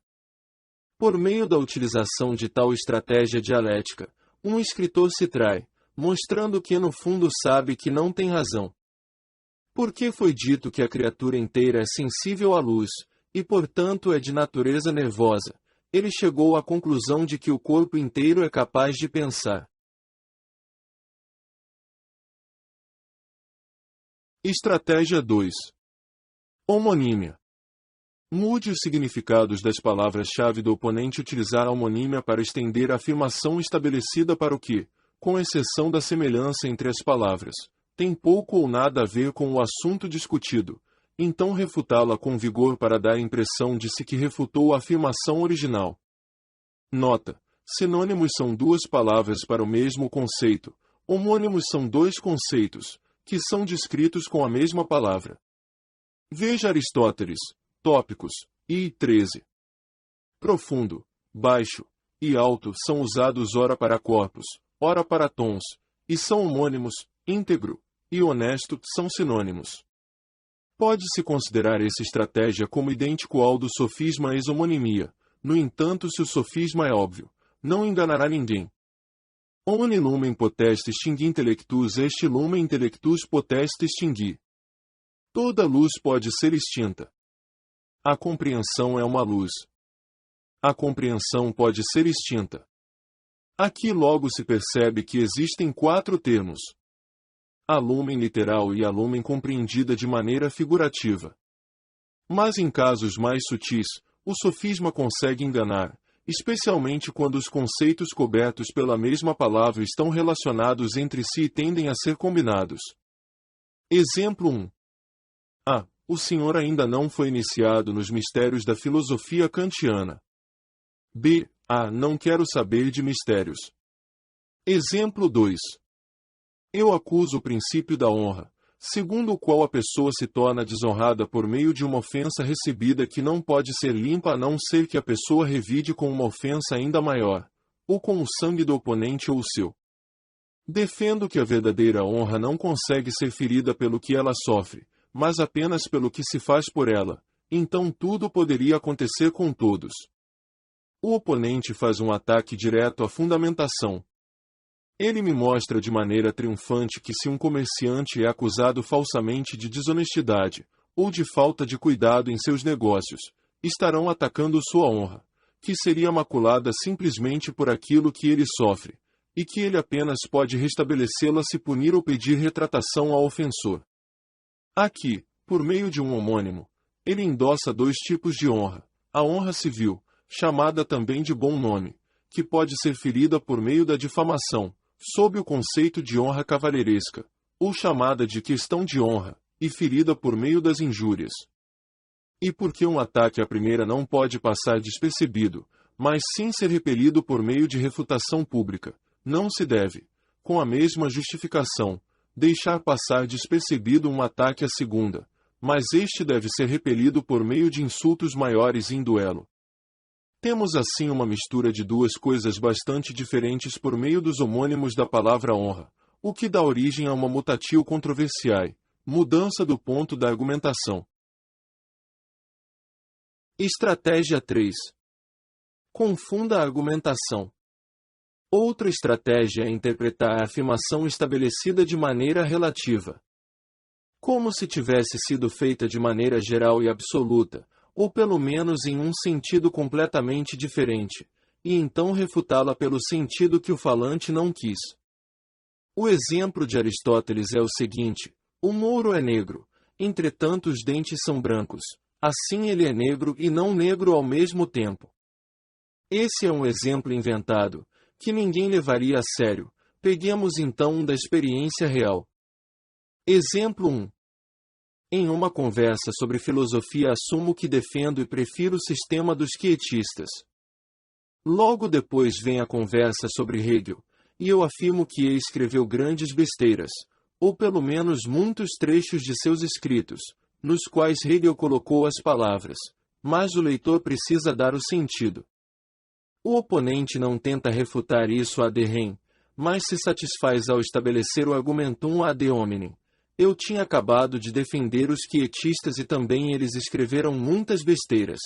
Por meio da utilização de tal estratégia dialética, um escritor se trai, mostrando que no fundo sabe que não tem razão. Porque foi dito que a criatura inteira é sensível à luz, e portanto é de natureza nervosa, ele chegou à conclusão de que o corpo inteiro é capaz de pensar. Estratégia 2. Homonímia. Mude os significados das palavras-chave do oponente e utilizar a homonímia para estender a afirmação estabelecida para o que, com exceção da semelhança entre as palavras, tem pouco ou nada a ver com o assunto discutido, então refutá-la com vigor para dar a impressão de que refutou a afirmação original. Nota: sinônimos são duas palavras para o mesmo conceito, homônimos são dois conceitos, que são descritos com a mesma palavra. Veja Aristóteles, Tópicos, I. 13. Profundo, baixo e alto são usados ora para corpos, ora para tons, e são homônimos, íntegro e honesto são sinônimos. Pode-se considerar essa estratégia como idêntico ao do sofisma exomonimia. No entanto, se o sofisma é óbvio, não enganará ninguém. Omni lumen potest extingui intellectus est lumen intellectus potest extingui. Toda luz pode ser extinta. A compreensão é uma luz. A compreensão pode ser extinta. Aqui logo se percebe que existem quatro termos: a lumen literal e a lumen compreendida de maneira figurativa. Mas em casos mais sutis, o sofisma consegue enganar, especialmente quando os conceitos cobertos pela mesma palavra estão relacionados entre si e tendem a ser combinados. Exemplo 1. A. O senhor ainda não foi iniciado nos mistérios da filosofia kantiana. B. A. Não quero saber de mistérios. Exemplo 2. Eu acuso o princípio da honra, segundo o qual a pessoa se torna desonrada por meio de uma ofensa recebida que não pode ser limpa a não ser que a pessoa revide com uma ofensa ainda maior, ou com o sangue do oponente ou o seu. Defendo que a verdadeira honra não consegue ser ferida pelo que ela sofre, mas apenas pelo que se faz por ela, então tudo poderia acontecer com todos. O oponente faz um ataque direto à fundamentação. Ele me mostra de maneira triunfante que se um comerciante é acusado falsamente de desonestidade, ou de falta de cuidado em seus negócios, estarão atacando sua honra, que seria maculada simplesmente por aquilo que ele sofre, e que ele apenas pode restabelecê-la se punir ou pedir retratação ao ofensor. Aqui, por meio de um homônimo, ele endossa dois tipos de honra: a honra civil, chamada também de bom nome, que pode ser ferida por meio da difamação, sob o conceito de honra cavalheiresca, ou chamada de questão de honra, e ferida por meio das injúrias. E porque um ataque à primeira não pode passar despercebido, mas sim ser repelido por meio de refutação pública, não se deve, com a mesma justificação, deixar passar despercebido um ataque à segunda, mas este deve ser repelido por meio de insultos maiores em duelo. Temos assim uma mistura de duas coisas bastante diferentes por meio dos homônimos da palavra honra, o que dá origem a uma mutatio controversiae, mudança do ponto da argumentação. Estratégia 3. Confunda a argumentação. Outra estratégia é interpretar a afirmação estabelecida de maneira relativa, como se tivesse sido feita de maneira geral e absoluta, ou pelo menos em um sentido completamente diferente, e então refutá-la pelo sentido que o falante não quis. O exemplo de Aristóteles é o seguinte: o mouro é negro, entretanto os dentes são brancos, assim ele é negro e não negro ao mesmo tempo. Esse é um exemplo inventado, que ninguém levaria a sério. Peguemos então um da experiência real. Exemplo 1. Em uma conversa sobre filosofia assumo que defendo e prefiro o sistema dos quietistas. Logo depois vem a conversa sobre Hegel, e eu afirmo que ele escreveu grandes besteiras, ou pelo menos muitos trechos de seus escritos, nos quais Hegel colocou as palavras, mas o leitor precisa dar o sentido. O oponente não tenta refutar isso ad rem, mas se satisfaz ao estabelecer o argumentum ad hominem. Eu tinha acabado de defender os quietistas e também eles escreveram muitas besteiras.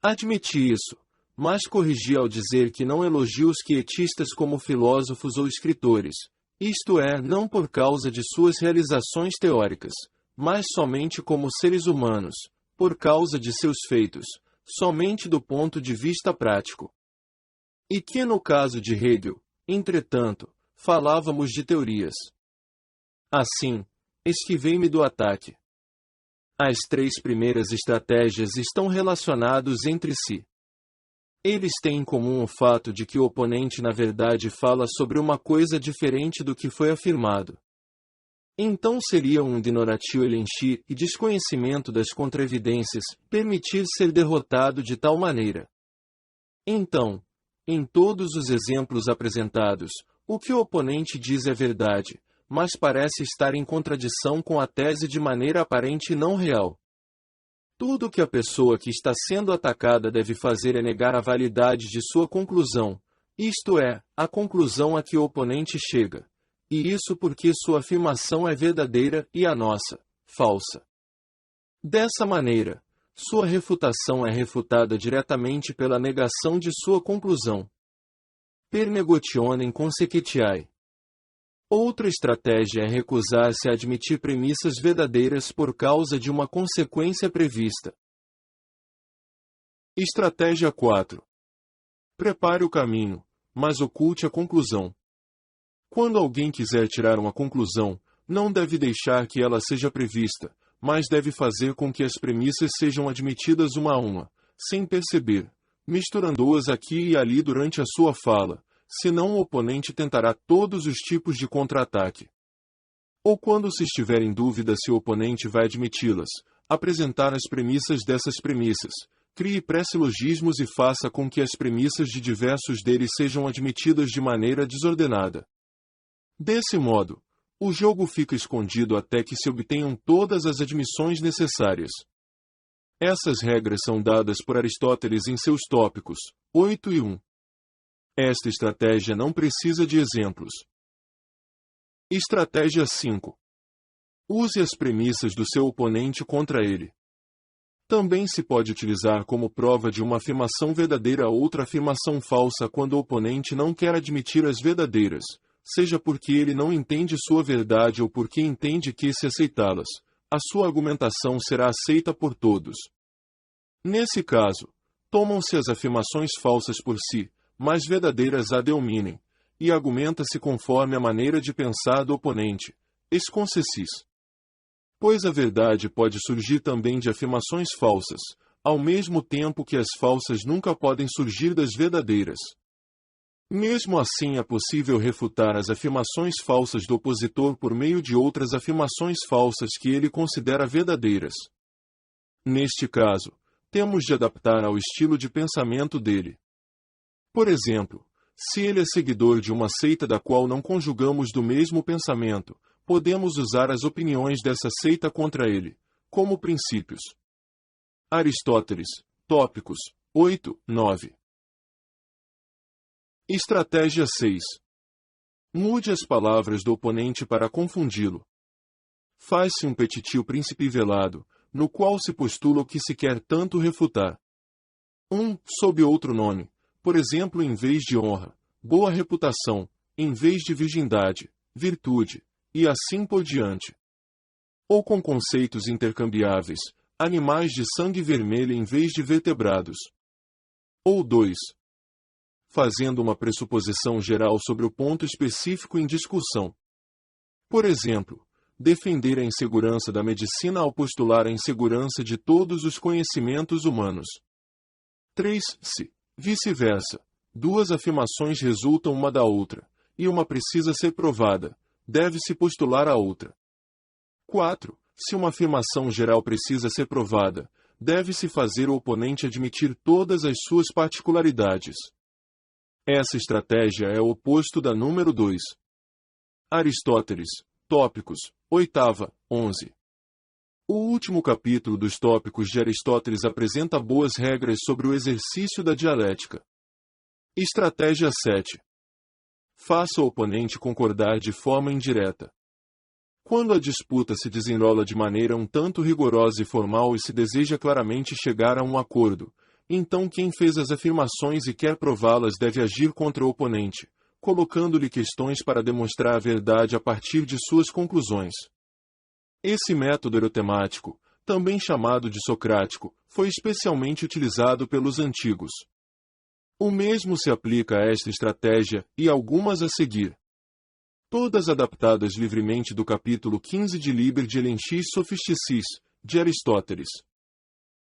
Admiti isso, mas corrigi ao dizer que não elogio os quietistas como filósofos ou escritores, isto é, não por causa de suas realizações teóricas, mas somente como seres humanos, por causa de seus feitos, somente do ponto de vista prático. E que no caso de Hegel, entretanto, falávamos de teorias. Assim, esquivei-me do ataque. As três primeiras estratégias estão relacionadas entre si. Eles têm em comum o fato de que o oponente na verdade fala sobre uma coisa diferente do que foi afirmado. Então seria um ignoratio elenchi e desconhecimento das contraevidências permitir ser derrotado de tal maneira. Então, em todos os exemplos apresentados, o que o oponente diz é verdade, mas parece estar em contradição com a tese de maneira aparente e não real. Tudo o que a pessoa que está sendo atacada deve fazer é negar a validade de sua conclusão, isto é, a conclusão a que o oponente chega. E isso porque sua afirmação é verdadeira e a nossa, falsa. Dessa maneira, sua refutação é refutada diretamente pela negação de sua conclusão. Per negotionem consequentiae. Outra estratégia é recusar-se a admitir premissas verdadeiras por causa de uma consequência prevista. Estratégia 4. Prepare o caminho, mas oculte a conclusão. Quando alguém quiser tirar uma conclusão, não deve deixar que ela seja prevista, mas deve fazer com que as premissas sejam admitidas uma a uma, sem perceber, misturando-as aqui e ali durante a sua fala, senão o oponente tentará todos os tipos de contra-ataque. Ou quando se estiver em dúvida se o oponente vai admiti-las, apresentar as premissas dessas premissas, crie pré-silogismos e faça com que as premissas de diversos deles sejam admitidas de maneira desordenada. Desse modo, o jogo fica escondido até que se obtenham todas as admissões necessárias. Essas regras são dadas por Aristóteles em seus tópicos 8 e 1. Esta estratégia não precisa de exemplos. Estratégia 5. Use as premissas do seu oponente contra ele. Também se pode utilizar como prova de uma afirmação verdadeira outra afirmação falsa quando o oponente não quer admitir as verdadeiras, seja porque ele não entende sua verdade ou porque entende que, se aceitá-las, a sua argumentação será aceita por todos. Nesse caso, Tomam-se as afirmações falsas por si, mas verdadeiras a dominem, e argumenta-se conforme a maneira de pensar do oponente, esconcesis. Pois a verdade pode surgir também de afirmações falsas, ao mesmo tempo que as falsas nunca podem surgir das verdadeiras. Mesmo assim é possível refutar as afirmações falsas do opositor por meio de outras afirmações falsas que ele considera verdadeiras. Neste caso, temos de adaptar ao estilo de pensamento dele. Por exemplo, se ele é seguidor de uma seita da qual não conjugamos do mesmo pensamento, podemos usar as opiniões dessa seita contra ele, como princípios. Aristóteles, Tópicos, 8, 9. Estratégia 6. Mude as palavras do oponente para confundi-lo. Faz-se um petitio principivelado, no qual se postula o que se quer tanto refutar. Sob outro nome, por exemplo, em vez de honra, boa reputação, em vez de virgindade, virtude, e assim por diante. Ou com conceitos intercambiáveis, animais de sangue vermelho em vez de vertebrados. Ou 2. Fazendo uma pressuposição geral sobre o ponto específico em discussão. Por exemplo, defender a insegurança da medicina ao postular a insegurança de todos os conhecimentos humanos. 3. Se, vice-versa, duas afirmações resultam uma da outra, e uma precisa ser provada, deve-se postular a outra. 4. Se uma afirmação geral precisa ser provada, deve-se fazer o oponente admitir todas as suas particularidades. Essa estratégia é o oposto da número 2. Aristóteles, Tópicos, 8, 11. O último capítulo dos Tópicos de Aristóteles apresenta boas regras sobre o exercício da dialética. Estratégia 7. Faça o oponente concordar de forma indireta. Quando a disputa se desenrola de maneira um tanto rigorosa e formal e se deseja claramente chegar a um acordo, então quem fez as afirmações e quer prová-las deve agir contra o oponente, colocando-lhe questões para demonstrar a verdade a partir de suas conclusões. Esse método erotemático, também chamado de socrático, foi especialmente utilizado pelos antigos. O mesmo se aplica a esta estratégia e algumas a seguir. Todas adaptadas livremente do capítulo 15 de Liber de Elenchis Sophisticis, de Aristóteles.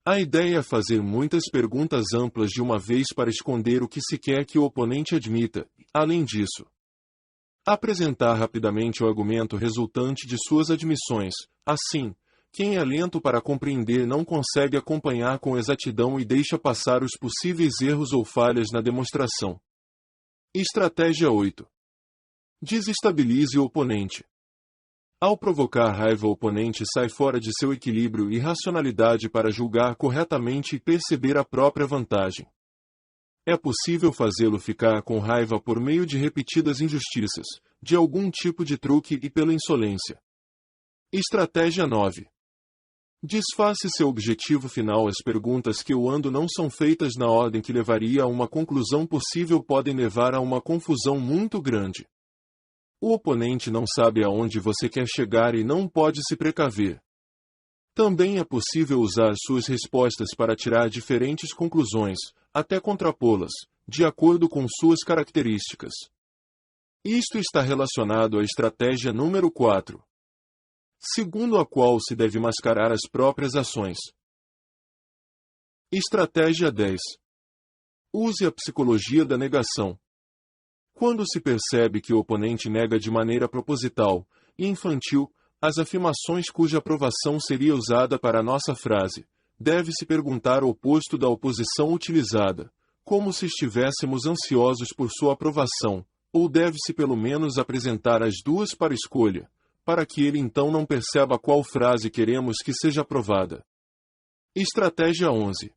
A ideia é fazer muitas perguntas amplas de uma vez para esconder o que se quer que o oponente admita, além disso. Apresentar rapidamente o argumento resultante de suas admissões, assim, quem é lento para compreender não consegue acompanhar com exatidão e deixa passar os possíveis erros ou falhas na demonstração. Estratégia 8. Desestabilize o oponente. Ao provocar raiva, o oponente sai fora de seu equilíbrio e racionalidade para julgar corretamente e perceber a própria vantagem. É possível fazê-lo ficar com raiva por meio de repetidas injustiças, de algum tipo de truque e pela insolência. Estratégia 9. Disfarce seu objetivo final. As perguntas que o ando não são feitas na ordem que levaria a uma conclusão possível podem levar a uma confusão muito grande. O oponente não sabe aonde você quer chegar e não pode se precaver. Também é possível usar suas respostas para tirar diferentes conclusões, até contrapô-las, de acordo com suas características. Isto está relacionado à estratégia número 4, segundo a qual se deve mascarar as próprias ações. Estratégia 10. Use a psicologia da negação. Quando se percebe que o oponente nega de maneira proposital e infantil as afirmações cuja aprovação seria usada para a nossa frase, deve-se perguntar o oposto da oposição utilizada, como se estivéssemos ansiosos por sua aprovação, ou deve-se pelo menos apresentar as duas para escolha, para que ele então não perceba qual frase queremos que seja aprovada. Estratégia 11.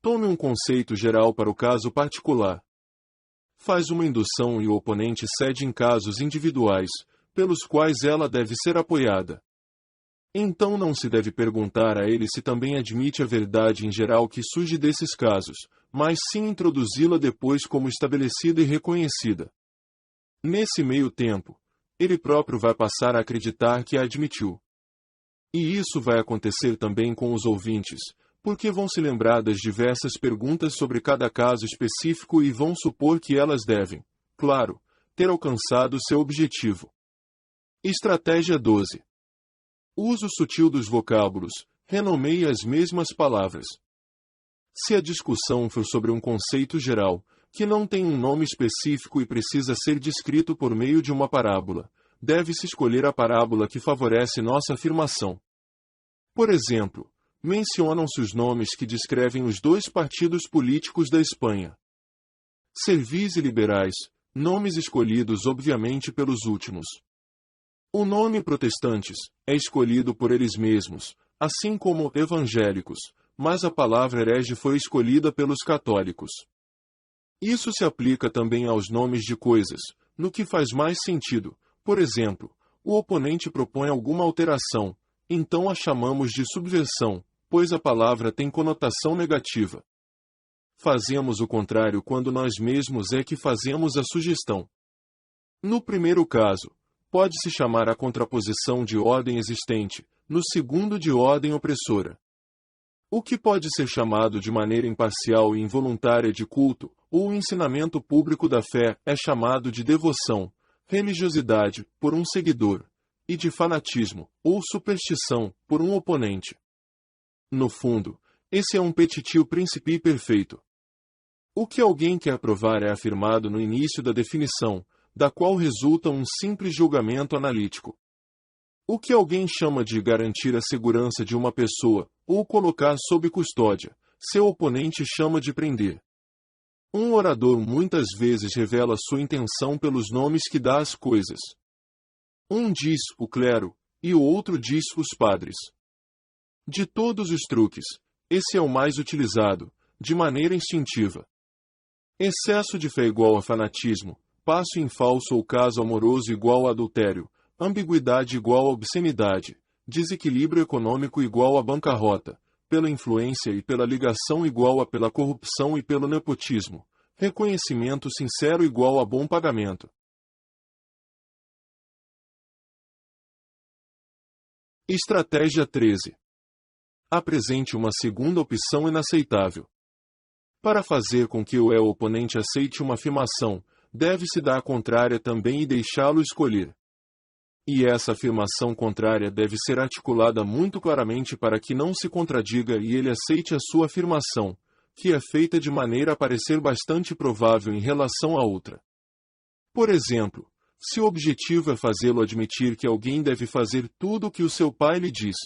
Tome um conceito geral para o caso particular. Faz uma indução e o oponente cede em casos individuais, pelos quais ela deve ser apoiada. Então não se deve perguntar a ele se também admite a verdade em geral que surge desses casos, mas sim introduzi-la depois como estabelecida e reconhecida. Nesse meio tempo, ele próprio vai passar a acreditar que a admitiu. E isso vai acontecer também com os ouvintes, porque vão se lembrar das diversas perguntas sobre cada caso específico e vão supor que elas devem, claro, ter alcançado seu objetivo. Estratégia 12. Uso sutil dos vocábulos. Renomeie as mesmas palavras. Se a discussão for sobre um conceito geral, que não tem um nome específico e precisa ser descrito por meio de uma parábola, deve-se escolher a parábola que favorece nossa afirmação. Por exemplo, mencionam-se os nomes que descrevem os dois partidos políticos da Espanha. Servis e liberais, nomes escolhidos obviamente pelos últimos. O nome protestantes é escolhido por eles mesmos, assim como evangélicos, mas a palavra herege foi escolhida pelos católicos. Isso se aplica também aos nomes de coisas, no que faz mais sentido. Por exemplo, o oponente propõe alguma alteração, então a chamamos de subversão, pois a palavra tem conotação negativa. Fazemos o contrário quando nós mesmos é que fazemos a sugestão. No primeiro caso, pode-se chamar a contraposição de ordem existente, no segundo de ordem opressora. O que pode ser chamado de maneira imparcial e involuntária de culto, ou ensinamento público da fé, é chamado de devoção, religiosidade, por um seguidor, e de fanatismo, ou superstição, por um oponente. No fundo, esse é um petit principe perfeito. O que alguém quer provar é afirmado no início da definição, da qual resulta um simples julgamento analítico. O que alguém chama de garantir a segurança de uma pessoa, ou colocar sob custódia, seu oponente chama de prender. Um orador muitas vezes revela sua intenção pelos nomes que dá às coisas. Um diz o clero, e o outro diz os padres. De todos os truques, esse é o mais utilizado, de maneira instintiva. Excesso de fé igual a fanatismo, passo em falso ou caso amoroso igual a adultério, ambiguidade igual a obscenidade, desequilíbrio econômico igual a bancarrota, pela influência e pela ligação igual a pela corrupção e pelo nepotismo, reconhecimento sincero igual a bom pagamento. Estratégia 13. Apresente uma segunda opção inaceitável. Para fazer com que o oponente aceite uma afirmação, deve-se dar a contrária também e deixá-lo escolher. E essa afirmação contrária deve ser articulada muito claramente para que não se contradiga e ele aceite a sua afirmação, que é feita de maneira a parecer bastante provável em relação à outra. Por exemplo, se o objetivo é fazê-lo admitir que alguém deve fazer tudo o que o seu pai lhe diz,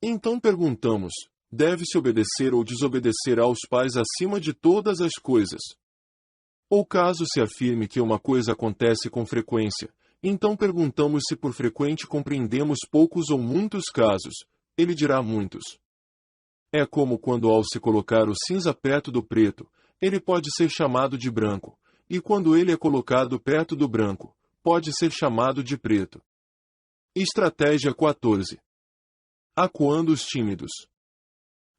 então perguntamos, deve-se obedecer ou desobedecer aos pais acima de todas as coisas? Ou caso se afirme que uma coisa acontece com frequência, então perguntamos se por frequente compreendemos poucos ou muitos casos, ele dirá muitos. É como quando ao se colocar o cinza perto do preto, ele pode ser chamado de branco, e quando ele é colocado perto do branco, pode ser chamado de preto. Estratégia 14. Acuando os tímidos.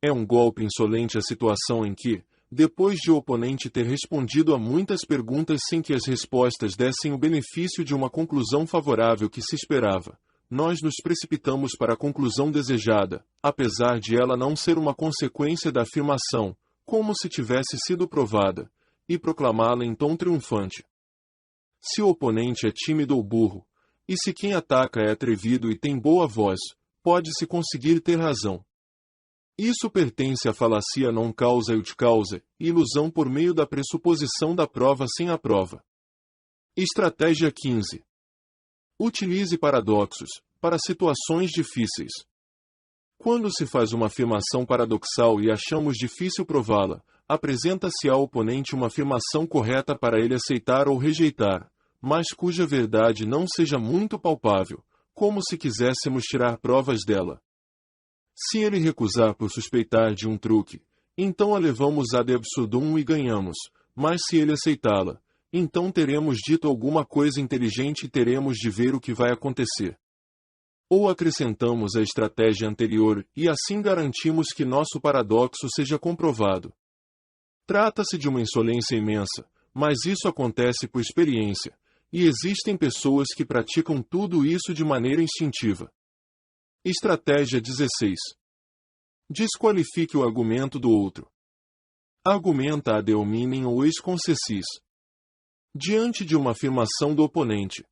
É um golpe insolente a situação em que, depois de o oponente ter respondido a muitas perguntas sem que as respostas dessem o benefício de uma conclusão favorável que se esperava, nós nos precipitamos para a conclusão desejada, apesar de ela não ser uma consequência da afirmação, como se tivesse sido provada, e proclamá-la em tom triunfante. Se o oponente é tímido ou burro, e se quem ataca é atrevido e tem boa voz, pode-se conseguir ter razão. Isso pertence à falacia non causa ut causa, ilusão por meio da pressuposição da prova sem a prova. Estratégia 15. Utilize paradoxos, para situações difíceis. Quando se faz uma afirmação paradoxal e achamos difícil prová-la, apresenta-se ao oponente uma afirmação correta para ele aceitar ou rejeitar, mas cuja verdade não seja muito palpável, como se quiséssemos tirar provas dela. Se ele recusar por suspeitar de um truque, então a levamos ad absurdum e ganhamos, mas se ele aceitá-la, então teremos dito alguma coisa inteligente e teremos de ver o que vai acontecer. Ou acrescentamos a estratégia anterior e assim garantimos que nosso paradoxo seja comprovado. Trata-se de uma insolência imensa, mas isso acontece por experiência, e existem pessoas que praticam tudo isso de maneira instintiva. Estratégia 16. Desqualifique o argumento do outro. Argumenta ad hominem ou ex concessis. Diante de uma afirmação do oponente,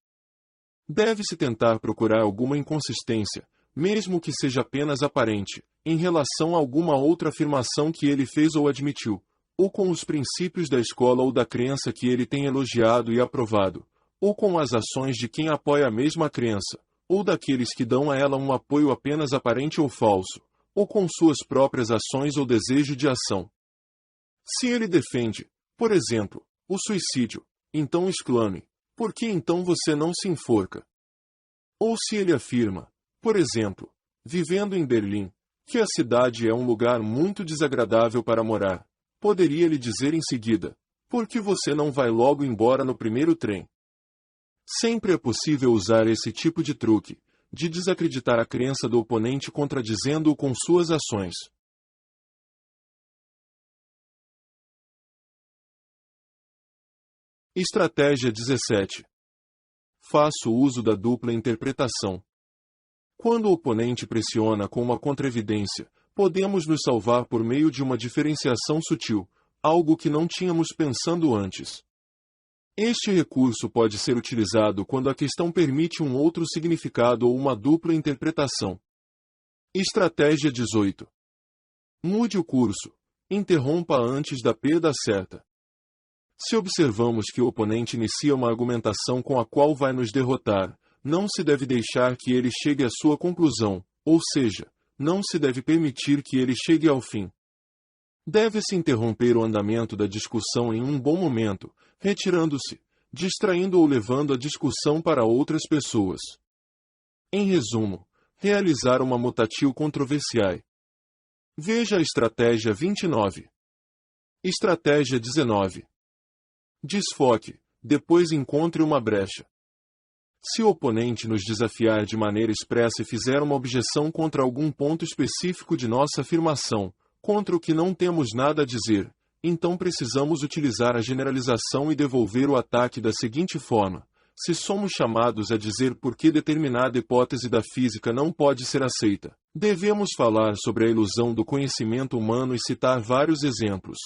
deve-se tentar procurar alguma inconsistência, mesmo que seja apenas aparente, em relação a alguma outra afirmação que ele fez ou admitiu, ou com os princípios da escola ou da crença que ele tem elogiado e aprovado, ou com as ações de quem apoia a mesma crença, ou daqueles que dão a ela um apoio apenas aparente ou falso, ou com suas próprias ações ou desejo de ação. Se ele defende, por exemplo, o suicídio, então exclame: por que então você não se enforca? Ou se ele afirma, por exemplo, vivendo em Berlim, que a cidade é um lugar muito desagradável para morar, poderia-lhe dizer em seguida: por que você não vai logo embora no primeiro trem? Sempre é possível usar esse tipo de truque, de desacreditar a crença do oponente contradizendo-o com suas ações. Estratégia 17. Faço uso da dupla interpretação. Quando o oponente pressiona com uma contra-evidência, podemos nos salvar por meio de uma diferenciação sutil, algo que não tínhamos pensando antes. Este recurso pode ser utilizado quando a questão permite um outro significado ou uma dupla interpretação. Estratégia 18. Mude o curso. Interrompa antes da perda certa. Se observamos que o oponente inicia uma argumentação com a qual vai nos derrotar, não se deve deixar que ele chegue à sua conclusão, ou seja, não se deve permitir que ele chegue ao fim. Deve-se interromper o andamento da discussão em um bom momento, retirando-se, distraindo ou levando a discussão para outras pessoas. Em resumo, realizar uma mutatio controversiae. Veja a estratégia 29. Estratégia 19. Desfoque, depois encontre uma brecha. Se o oponente nos desafiar de maneira expressa e fizer uma objeção contra algum ponto específico de nossa afirmação, contra o que não temos nada a dizer, então precisamos utilizar a generalização e devolver o ataque da seguinte forma: se somos chamados a dizer por que determinada hipótese da física não pode ser aceita, devemos falar sobre a ilusão do conhecimento humano e citar vários exemplos.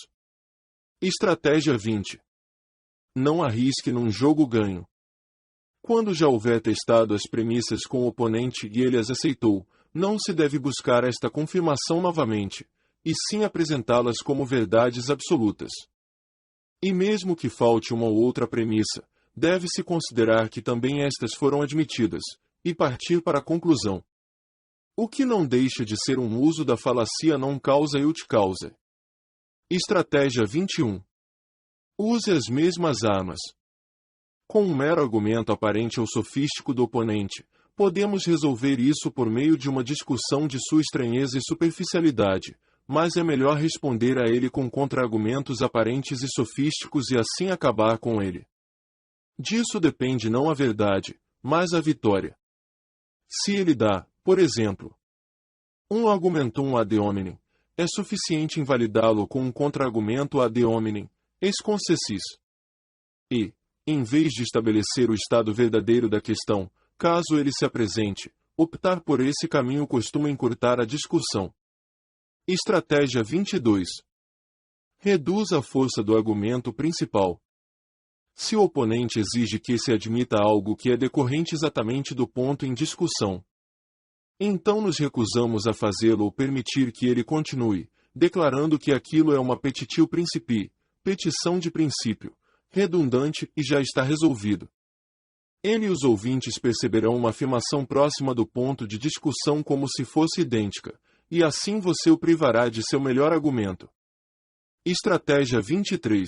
Estratégia 20. Não arrisque num jogo ganho. Quando já houver testado as premissas com o oponente e ele as aceitou, não se deve buscar esta confirmação novamente, e sim apresentá-las como verdades absolutas. E mesmo que falte uma ou outra premissa, deve-se considerar que também estas foram admitidas, e partir para a conclusão. O que não deixa de ser um uso da falacia non causa ut causa. Estratégia 21. Use as mesmas armas. Com um mero argumento aparente ou sofístico do oponente, podemos resolver isso por meio de uma discussão de sua estranheza e superficialidade, mas é melhor responder a ele com contra-argumentos aparentes e sofísticos e assim acabar com ele. Disso depende não a verdade, mas a vitória. Se ele dá, por exemplo, um argumentum ad hominem, é suficiente invalidá-lo com um contra-argumento ad hominem, ex concessis. E, em vez de estabelecer o estado verdadeiro da questão, caso ele se apresente, optar por esse caminho costuma encurtar a discussão. Estratégia 22. Reduz a força do argumento principal. Se o oponente exige que se admita algo que é decorrente exatamente do ponto em discussão, então nos recusamos a fazê-lo ou permitir que ele continue, declarando que aquilo é uma petitio principii, petição de princípio, redundante e já está resolvido. Ele e os ouvintes perceberão uma afirmação próxima do ponto de discussão como se fosse idêntica, e assim você o privará de seu melhor argumento. Estratégia 23.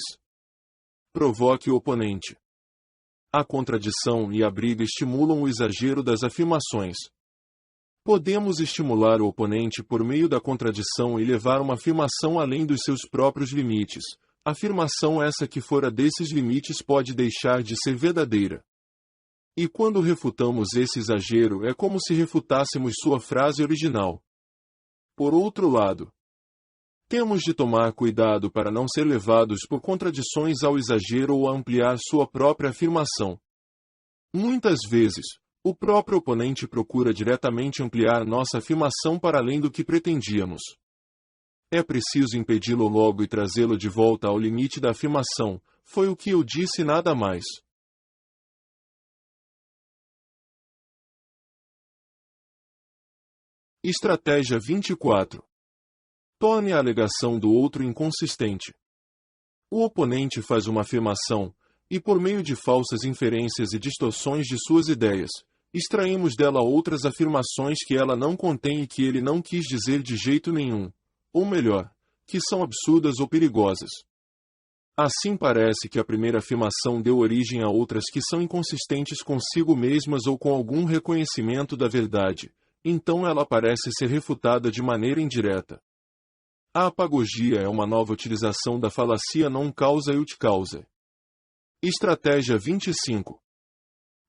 Provoque o oponente. A contradição e a briga estimulam o exagero das afirmações. Podemos estimular o oponente por meio da contradição e levar uma afirmação além dos seus próprios limites. Afirmação essa que fora desses limites pode deixar de ser verdadeira. E quando refutamos esse exagero é como se refutássemos sua frase original. Por outro lado, temos de tomar cuidado para não ser levados por contradições ao exagero ou a ampliar sua própria afirmação. Muitas vezes, o próprio oponente procura diretamente ampliar nossa afirmação para além do que pretendíamos. É preciso impedi-lo logo e trazê-lo de volta ao limite da afirmação. Foi o que eu disse e nada mais. Estratégia 24. Torne a alegação do outro inconsistente. O oponente faz uma afirmação, e por meio de falsas inferências e distorções de suas ideias, extraímos dela outras afirmações que ela não contém e que ele não quis dizer de jeito nenhum, ou melhor, que são absurdas ou perigosas. Assim parece que a primeira afirmação deu origem a outras que são inconsistentes consigo mesmas ou com algum reconhecimento da verdade, então ela parece ser refutada de maneira indireta. A apagogia é uma nova utilização da falacia non causa ut causa. Estratégia 25.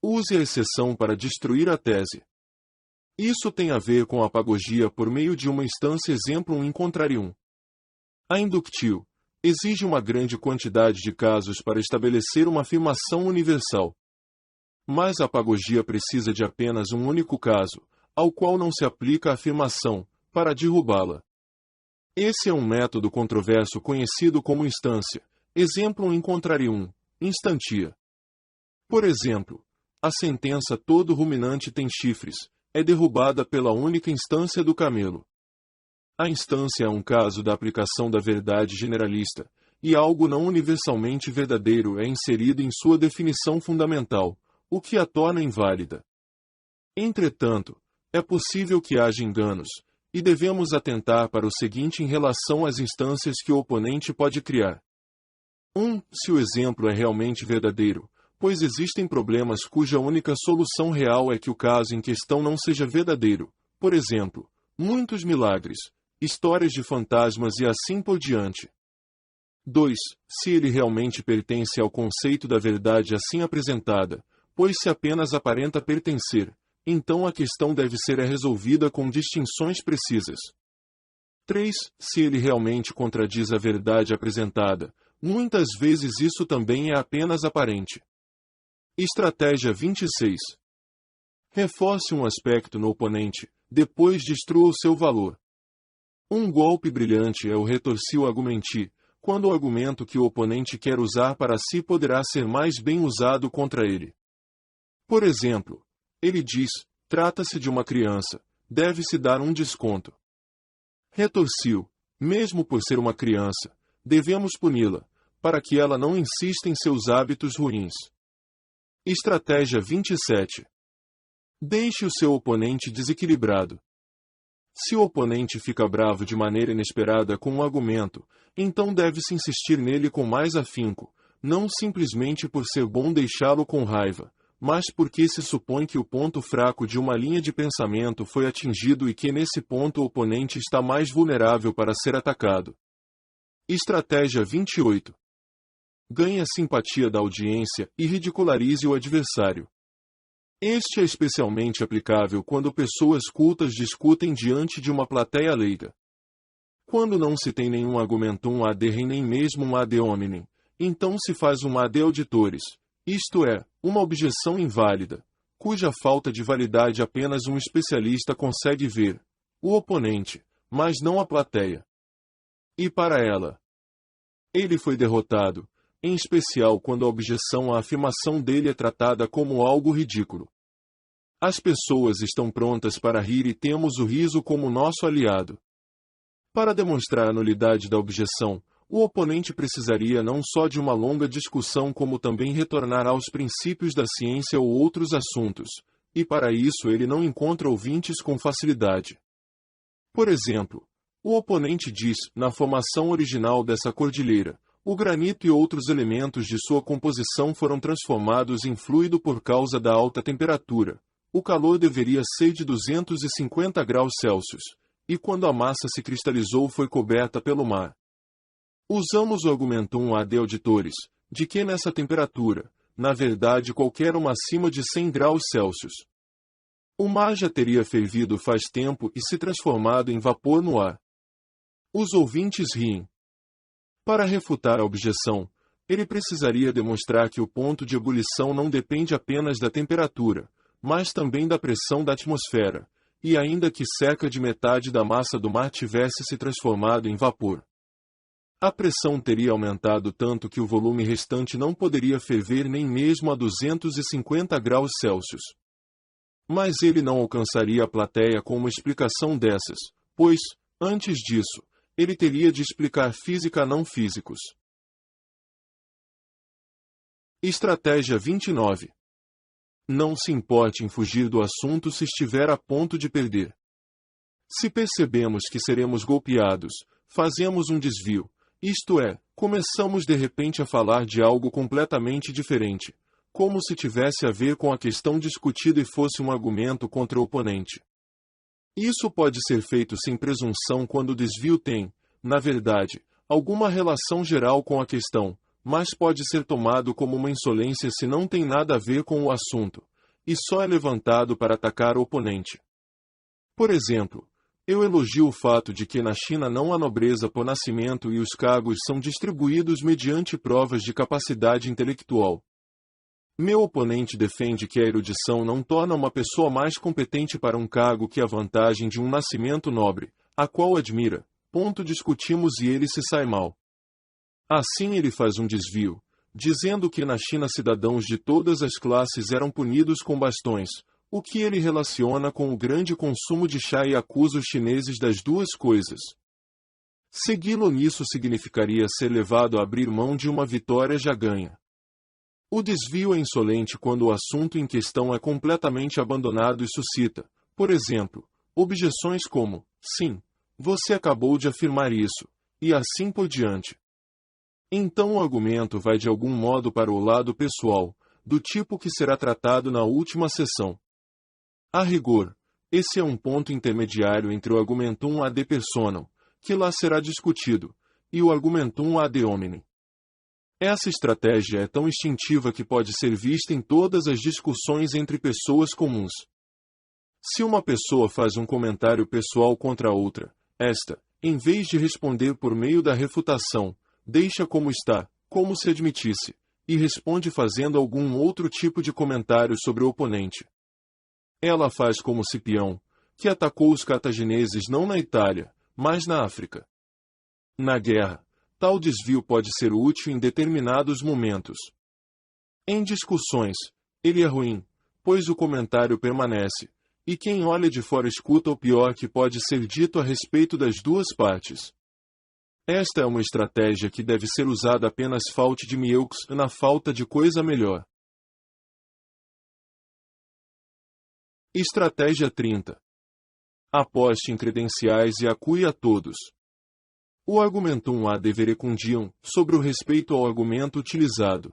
Use a exceção para destruir a tese. Isso tem a ver com a apagogia por meio de uma instância exemplo in contrarium. A inductio exige uma grande quantidade de casos para estabelecer uma afirmação universal. Mas a apagogia precisa de apenas um único caso, ao qual não se aplica a afirmação, para derrubá-la. Esse é um método controverso conhecido como instância, exemplo in contrarium, instantia. Por exemplo, a sentença todo ruminante tem chifres é derrubada pela única instância do camelo. A instância é um caso da aplicação da verdade generalista, e algo não universalmente verdadeiro é inserido em sua definição fundamental, o que a torna inválida. Entretanto, é possível que haja enganos, e devemos atentar para o seguinte em relação às instâncias que o oponente pode criar. 1. Se o exemplo é realmente verdadeiro, pois existem problemas cuja única solução real é que o caso em questão não seja verdadeiro, por exemplo, muitos milagres, histórias de fantasmas e assim por diante. 2. Se ele realmente pertence ao conceito da verdade assim apresentada, pois se apenas aparenta pertencer, então a questão deve ser resolvida com distinções precisas. 3. Se ele realmente contradiz a verdade apresentada, muitas vezes isso também é apenas aparente. Estratégia 26. Reforce um aspecto no oponente, depois destrua o seu valor. Um golpe brilhante é o retorsivo argumenti, quando o argumento que o oponente quer usar para si poderá ser mais bem usado contra ele. Por exemplo, ele diz, trata-se de uma criança, deve-se dar um desconto. Retorciu, mesmo por ser uma criança, devemos puni-la, para que ela não insista em seus hábitos ruins. Estratégia 27. Deixe o seu oponente desequilibrado. Se o oponente fica bravo de maneira inesperada com um argumento, então deve-se insistir nele com mais afinco, não simplesmente por ser bom deixá-lo com raiva, mas porque se supõe que o ponto fraco de uma linha de pensamento foi atingido e que nesse ponto o oponente está mais vulnerável para ser atacado. Estratégia 28. Ganhe a simpatia da audiência e ridicularize o adversário. Este é especialmente aplicável quando pessoas cultas discutem diante de uma plateia leiga. Quando não se tem nenhum argumentum ad rem nem mesmo um ad hominem, então se faz um ad auditores, isto é, uma objeção inválida, cuja falta de validade apenas um especialista consegue ver, o oponente, mas não a plateia. E para ela, ele foi derrotado, em especial quando a objeção à afirmação dele é tratada como algo ridículo. As pessoas estão prontas para rir e temos o riso como nosso aliado. Para demonstrar a nulidade da objeção, o oponente precisaria não só de uma longa discussão como também retornar aos princípios da ciência ou outros assuntos, e para isso ele não encontra ouvintes com facilidade. Por exemplo, o oponente diz, na formação original dessa cordilheira, o granito e outros elementos de sua composição foram transformados em fluido por causa da alta temperatura. O calor deveria ser de 250 graus Celsius, e quando a massa se cristalizou foi coberta pelo mar. Usamos o argumentum ad auditores, de que nessa temperatura, na verdade qualquer uma acima de 100 graus Celsius. O mar já teria fervido faz tempo e se transformado em vapor no ar. Os ouvintes riem. Para refutar a objeção, ele precisaria demonstrar que o ponto de ebulição não depende apenas da temperatura, mas também da pressão da atmosfera, e ainda que cerca de metade da massa do mar tivesse se transformado em vapor. A pressão teria aumentado tanto que o volume restante não poderia ferver nem mesmo a 250 graus Celsius. Mas ele não alcançaria a plateia com uma explicação dessas, pois, antes disso, ele teria de explicar física a não físicos. Estratégia 29. Não se importe em fugir do assunto se estiver a ponto de perder. Se percebemos que seremos golpeados, fazemos um desvio, isto é, começamos de repente a falar de algo completamente diferente, como se tivesse a ver com a questão discutida e fosse um argumento contra o oponente. Isso pode ser feito sem presunção quando o desvio tem, na verdade, alguma relação geral com a questão, mas pode ser tomado como uma insolência se não tem nada a ver com o assunto, e só é levantado para atacar o oponente. Por exemplo, eu elogio o fato de que na China não há nobreza por nascimento e os cargos são distribuídos mediante provas de capacidade intelectual. Meu oponente defende que a erudição não torna uma pessoa mais competente para um cargo que a vantagem de um nascimento nobre, a qual admira. Discutimos e ele se sai mal. Assim ele faz um desvio, dizendo que na China cidadãos de todas as classes eram punidos com bastões, o que ele relaciona com o grande consumo de chá e acusa os chineses das duas coisas. Segui-lo nisso significaria ser levado a abrir mão de uma vitória já ganha. O desvio é insolente quando o assunto em questão é completamente abandonado e suscita, por exemplo, objeções como, sim, você acabou de afirmar isso, e assim por diante. Então o argumento vai de algum modo para o lado pessoal, do tipo que será tratado na última sessão. A rigor, esse é um ponto intermediário entre o argumentum ad personam, que lá será discutido, e o argumentum ad hominem. Essa estratégia é tão instintiva que pode ser vista em todas as discussões entre pessoas comuns. Se uma pessoa faz um comentário pessoal contra outra, esta, em vez de responder por meio da refutação, deixa como está, como se admitisse, e responde fazendo algum outro tipo de comentário sobre o oponente. Ela faz como Cipião, que atacou os cartagineses não na Itália, mas na África. Na guerra, tal desvio pode ser útil em determinados momentos. Em discussões, ele é ruim, pois o comentário permanece, e quem olha de fora escuta o pior que pode ser dito a respeito das duas partes. Esta é uma estratégia que deve ser usada apenas falte de mieux, na falta de coisa melhor. Estratégia 30. Aposte em credenciais e acue a todos. O argumentum ad verecundiam, sobre o respeito ao argumento utilizado.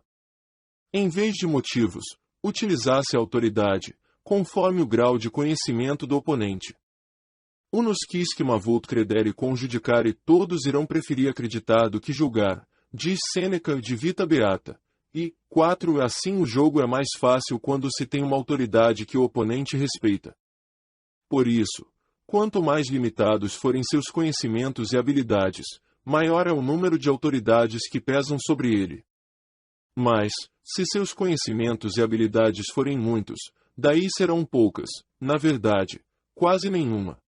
Em vez de motivos, utilizasse a autoridade, conforme o grau de conhecimento do oponente. Unus quisquam vult credere conjudicare, todos irão preferir acreditar do que julgar, diz Sêneca de Vita Beata. E, 4. Assim o jogo é mais fácil quando se tem uma autoridade que o oponente respeita. Por isso, quanto mais limitados forem seus conhecimentos e habilidades, maior é o número de autoridades que pesam sobre ele. Mas, se seus conhecimentos e habilidades forem muitos, daí serão poucas, na verdade, quase nenhuma.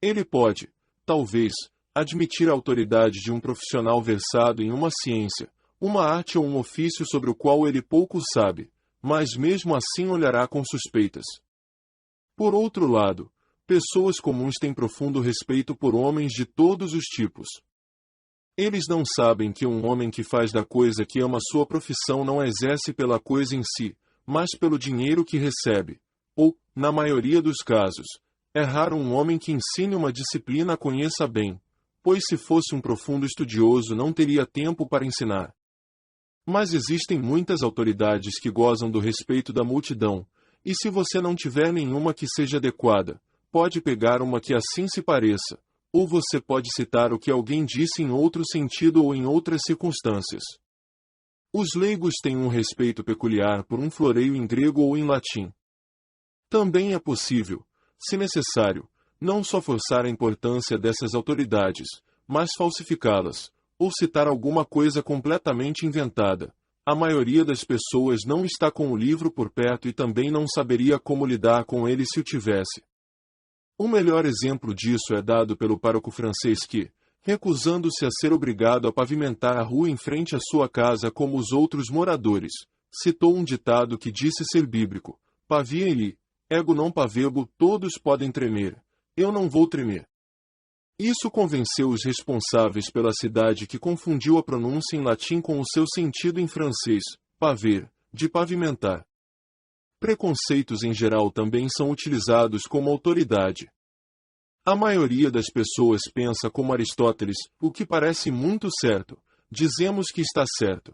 Ele pode, talvez, admitir a autoridade de um profissional versado em uma ciência, uma arte ou um ofício sobre o qual ele pouco sabe, mas mesmo assim olhará com suspeitas. Por outro lado, pessoas comuns têm profundo respeito por homens de todos os tipos. Eles não sabem que um homem que faz da coisa que ama sua profissão não a exerce pela coisa em si, mas pelo dinheiro que recebe, ou, na maioria dos casos, é raro um homem que ensine uma disciplina a conheça bem, pois se fosse um profundo estudioso não teria tempo para ensinar. Mas existem muitas autoridades que gozam do respeito da multidão, e se você não tiver nenhuma que seja adequada, pode pegar uma que assim se pareça, ou você pode citar o que alguém disse em outro sentido ou em outras circunstâncias. Os leigos têm um respeito peculiar por um floreio em grego ou em latim. Também é possível, se necessário, não só forçar a importância dessas autoridades, mas falsificá-las, ou citar alguma coisa completamente inventada. A maioria das pessoas não está com o livro por perto e também não saberia como lidar com ele se o tivesse. O melhor exemplo disso é dado pelo pároco francês que, recusando-se a ser obrigado a pavimentar a rua em frente à sua casa como os outros moradores, citou um ditado que disse ser bíblico: paviem-lhe, ego non pavebo, todos podem tremer, eu não vou tremer. Isso convenceu os responsáveis pela cidade, que confundiu a pronúncia em latim com o seu sentido em francês, paver, de pavimentar. Preconceitos em geral também são utilizados como autoridade. A maioria das pessoas pensa como Aristóteles: o que parece muito certo, dizemos que está certo.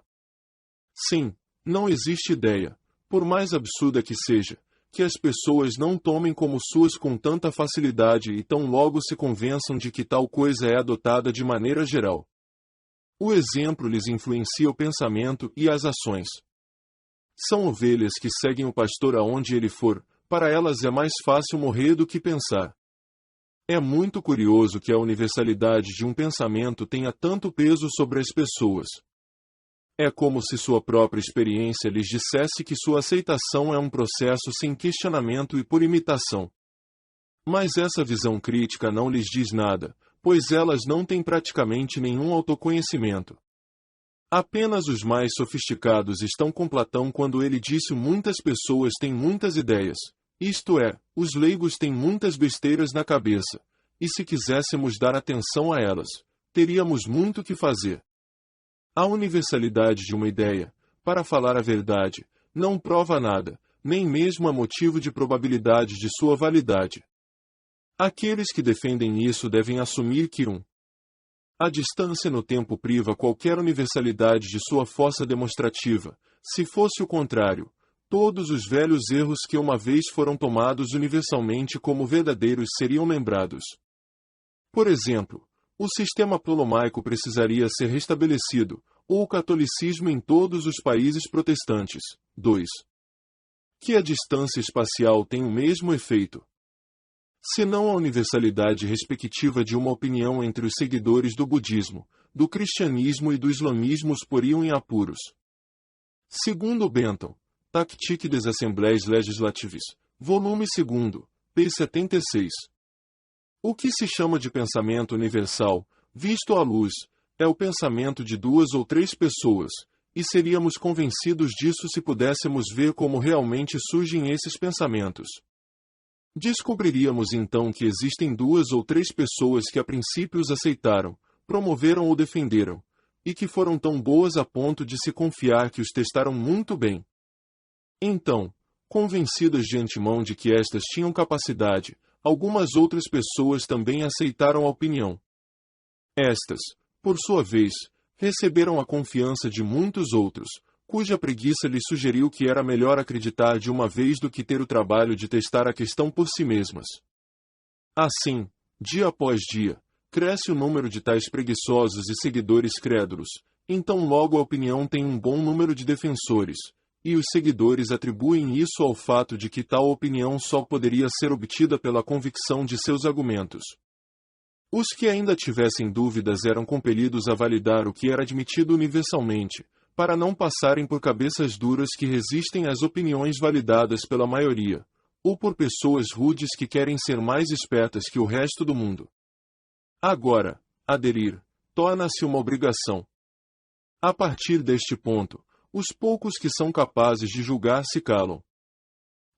Sim, não existe ideia, por mais absurda que seja, que as pessoas não tomem como suas com tanta facilidade e tão logo se convençam de que tal coisa é adotada de maneira geral. O exemplo lhes influencia o pensamento e as ações. São ovelhas que seguem o pastor aonde ele for, para elas é mais fácil morrer do que pensar. É muito curioso que a universalidade de um pensamento tenha tanto peso sobre as pessoas. É como se sua própria experiência lhes dissesse que sua aceitação é um processo sem questionamento e por imitação. Mas essa visão crítica não lhes diz nada, pois elas não têm praticamente nenhum autoconhecimento. Apenas os mais sofisticados estão com Platão quando ele disse: muitas pessoas têm muitas ideias, isto é, os leigos têm muitas besteiras na cabeça, e se quiséssemos dar atenção a elas, teríamos muito que fazer. A universalidade de uma ideia, para falar a verdade, não prova nada, nem mesmo há motivo de probabilidade de sua validade. Aqueles que defendem isso devem assumir que a distância no tempo priva qualquer universalidade de sua força demonstrativa. Se fosse o contrário, todos os velhos erros que uma vez foram tomados universalmente como verdadeiros seriam lembrados. Por exemplo, o sistema ptolomaico precisaria ser restabelecido, ou o catolicismo em todos os países protestantes. 2. Que a distância espacial tem o mesmo efeito. Senão a universalidade respectiva de uma opinião entre os seguidores do budismo, do cristianismo e do islamismo os poriam em apuros. Segundo Bentham, Tactique des Assemblées Legislatives, volume 2, p. 76. O que se chama de pensamento universal, visto à luz, é o pensamento de 2 ou 3 pessoas, e seríamos convencidos disso se pudéssemos ver como realmente surgem esses pensamentos. Descobriríamos então que existem 2 ou 3 pessoas que a princípio os aceitaram, promoveram ou defenderam, e que foram tão boas a ponto de se confiar que os testaram muito bem. Então, convencidas de antemão de que estas tinham capacidade, algumas outras pessoas também aceitaram a opinião. Estas, por sua vez, receberam a confiança de muitos outros, cuja preguiça lhes sugeriu que era melhor acreditar de uma vez do que ter o trabalho de testar a questão por si mesmas. Assim, dia após dia, cresce o número de tais preguiçosos e seguidores crédulos, então logo a opinião tem um bom número de defensores, e os seguidores atribuem isso ao fato de que tal opinião só poderia ser obtida pela convicção de seus argumentos. Os que ainda tivessem dúvidas eram compelidos a validar o que era admitido universalmente, para não passarem por cabeças duras que resistem às opiniões validadas pela maioria, ou por pessoas rudes que querem ser mais espertas que o resto do mundo. Agora, aderir torna-se uma obrigação. A partir deste ponto, os poucos que são capazes de julgar se calam.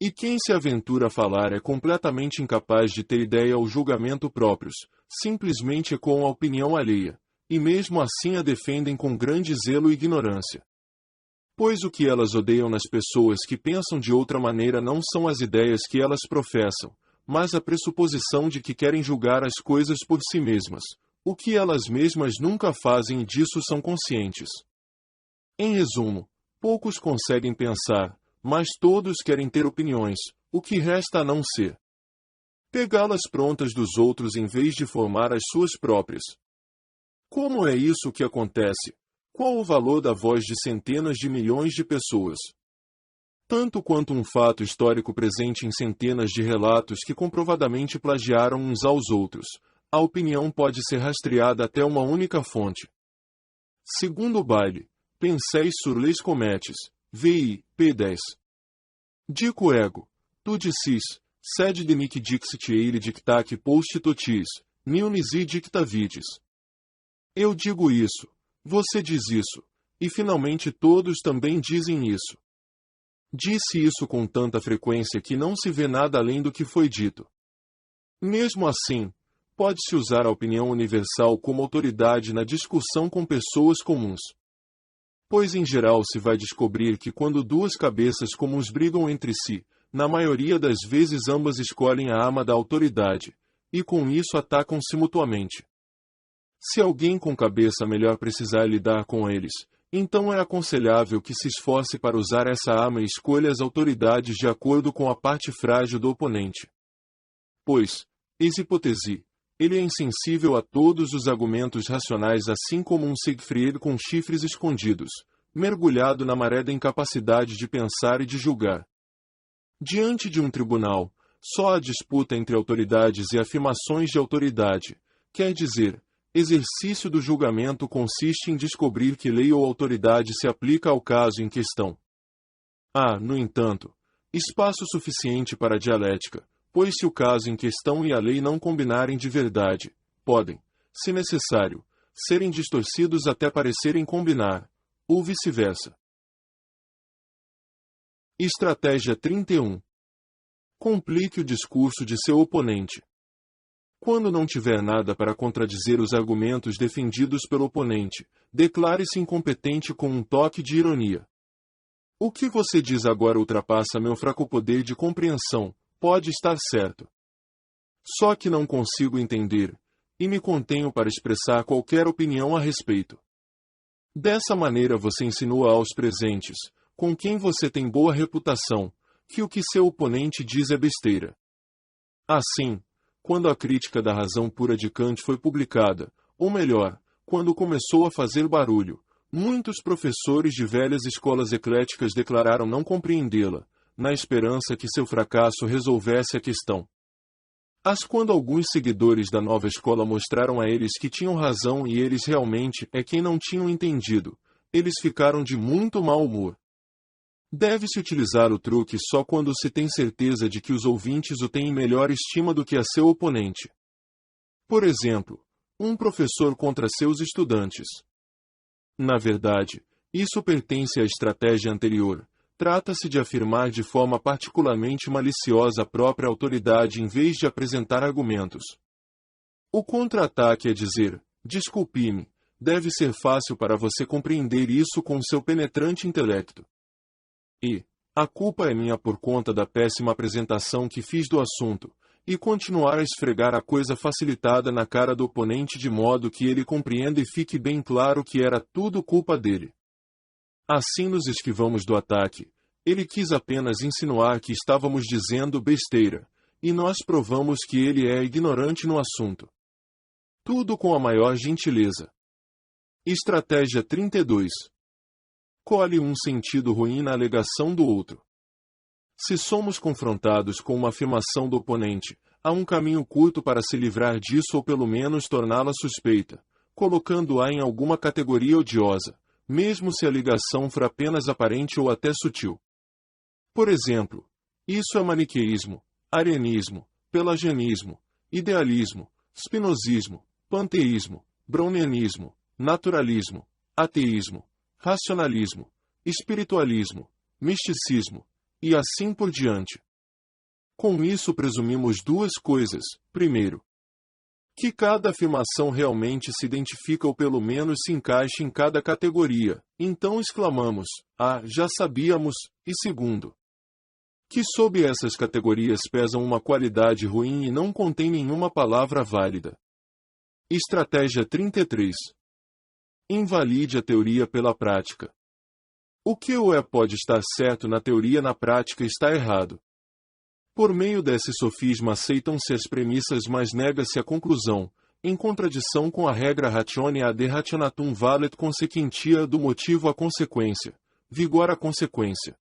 E quem se aventura a falar é completamente incapaz de ter ideia ou julgamento próprios, simplesmente com a opinião alheia, e mesmo assim a defendem com grande zelo e ignorância. Pois o que elas odeiam nas pessoas que pensam de outra maneira não são as ideias que elas professam, mas a pressuposição de que querem julgar as coisas por si mesmas, o que elas mesmas nunca fazem e disso são conscientes. Em resumo, poucos conseguem pensar, mas todos querem ter opiniões, o que resta a não ser pegá-las prontas dos outros em vez de formar as suas próprias. Como é isso que acontece? Qual o valor da voz de centenas de milhões de pessoas? Tanto quanto um fato histórico presente em centenas de relatos que comprovadamente plagiaram uns aos outros, a opinião pode ser rastreada até uma única fonte. Segundo Bailey, Penseis sur les comètes, VI, p. 10. Dico ego, tu dicis, sed de mic dixit eire dictaque post totis, nil nisi dicta vides. Eu digo isso, você diz isso, e finalmente todos também dizem isso. Disse isso com tanta frequência que não se vê nada além do que foi dito. Mesmo assim, pode-se usar a opinião universal como autoridade na discussão com pessoas comuns. Pois em geral se vai descobrir que quando duas cabeças comuns brigam entre si, na maioria das vezes ambas escolhem a arma da autoridade, e com isso atacam-se mutuamente. Se alguém com cabeça melhor precisar lidar com eles, então é aconselhável que se esforce para usar essa arma e escolha as autoridades de acordo com a parte frágil do oponente. Pois, ex hipótese, ele é insensível a todos os argumentos racionais assim como um Siegfried com chifres escondidos, mergulhado na maré da incapacidade de pensar e de julgar. Diante de um tribunal, só há disputa entre autoridades e afirmações de autoridade, quer dizer, exercício do julgamento consiste em descobrir que lei ou autoridade se aplica ao caso em questão. Há, no entanto, espaço suficiente para a dialética, pois se o caso em questão e a lei não combinarem de verdade, podem, se necessário, serem distorcidos até parecerem combinar, ou vice-versa. Estratégia 31. Complique o discurso de seu oponente. Quando não tiver nada para contradizer os argumentos defendidos pelo oponente, declare-se incompetente com um toque de ironia. O que você diz agora ultrapassa meu fraco poder de compreensão, pode estar certo. Só que não consigo entender, e me contenho para expressar qualquer opinião a respeito. Dessa maneira você insinua aos presentes, com quem você tem boa reputação, que o que seu oponente diz é besteira. Assim, quando a crítica da razão pura de Kant foi publicada, ou melhor, quando começou a fazer barulho, muitos professores de velhas escolas ecléticas declararam não compreendê-la, na esperança que seu fracasso resolvesse a questão. Mas quando alguns seguidores da nova escola mostraram a eles que tinham razão e eles realmente é quem não tinham entendido, eles ficaram de muito mau humor. Deve-se utilizar o truque só quando se tem certeza de que os ouvintes o têm em melhor estima do que a seu oponente. Por exemplo, um professor contra seus estudantes. Na verdade, isso pertence à estratégia anterior. Trata-se de afirmar de forma particularmente maliciosa a própria autoridade em vez de apresentar argumentos. O contra-ataque é dizer, desculpe-me, deve ser fácil para você compreender isso com seu penetrante intelecto. E, a culpa é minha por conta da péssima apresentação que fiz do assunto, e continuar a esfregar a coisa facilitada na cara do oponente de modo que ele compreenda e fique bem claro que era tudo culpa dele. Assim nos esquivamos do ataque. Ele quis apenas insinuar que estávamos dizendo besteira, e nós provamos que ele é ignorante no assunto. Tudo com a maior gentileza. Estratégia 32. Colhe um sentido ruim na alegação do outro. Se somos confrontados com uma afirmação do oponente, há um caminho curto para se livrar disso ou pelo menos torná-la suspeita, colocando-a em alguma categoria odiosa, mesmo se a ligação for apenas aparente ou até sutil. Por exemplo, isso é maniqueísmo, arianismo, pelagianismo, idealismo, spinozismo, panteísmo, brownianismo, naturalismo, ateísmo, racionalismo, espiritualismo, misticismo, e assim por diante. Com isso presumimos duas coisas. Primeiro, que cada afirmação realmente se identifica ou pelo menos se encaixa em cada categoria. Então exclamamos, já sabíamos, e segundo, que sob essas categorias pesam uma qualidade ruim e não contém nenhuma palavra válida. Estratégia 33. Invalide a teoria pela prática. O que pode estar certo na teoria na prática está errado. Por meio desse sofisma aceitam-se as premissas mas nega-se a conclusão, em contradição com a regra ratione ad rationatum valet consequentia do motivo à consequência, vigor à consequência.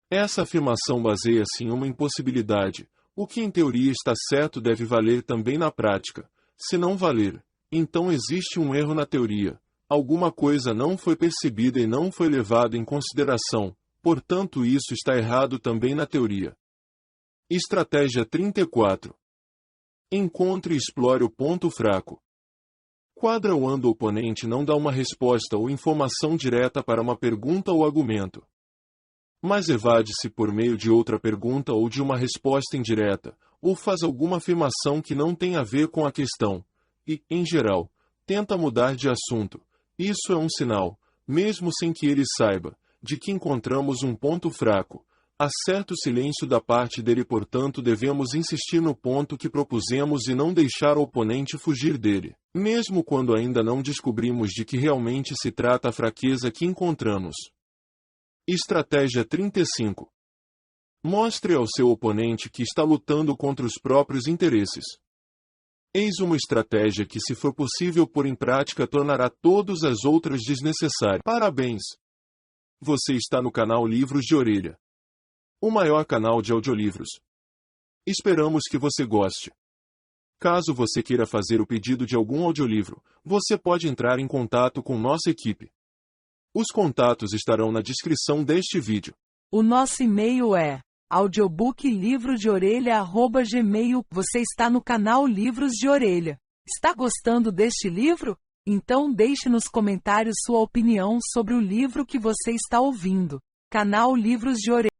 Essa afirmação baseia-se em uma impossibilidade. O que em teoria está certo deve valer também na prática. Se não valer, então existe um erro na teoria. Alguma coisa não foi percebida e não foi levada em consideração, portanto isso está errado também na teoria. Estratégia 34. Encontre e explore o ponto fraco. Quando o oponente não dá uma resposta ou informação direta para uma pergunta ou argumento, mas evade-se por meio de outra pergunta ou de uma resposta indireta, ou faz alguma afirmação que não tem a ver com a questão, e, em geral, tenta mudar de assunto. Isso é um sinal, mesmo sem que ele saiba, de que encontramos um ponto fraco. Há certo silêncio da parte dele, portanto devemos insistir no ponto que propusemos e não deixar o oponente fugir dele, mesmo quando ainda não descobrimos de que realmente se trata a fraqueza que encontramos. Estratégia 35. Mostre ao seu oponente que está lutando contra os próprios interesses. Eis uma estratégia que, se for possível pôr em prática, tornará todas as outras desnecessárias. Parabéns! Você está no canal Livros de Orelha, o maior canal de audiolivros. Esperamos que você goste. Caso você queira fazer o pedido de algum audiolivro, você pode entrar em contato com nossa equipe. Os contatos estarão na descrição deste vídeo. O nosso e-mail é audiobooklivrodeorelha@gmail. Você está no canal Livros de Orelha. Está gostando deste livro? Então deixe nos comentários sua opinião sobre o livro que você está ouvindo. Canal Livros de Orelha.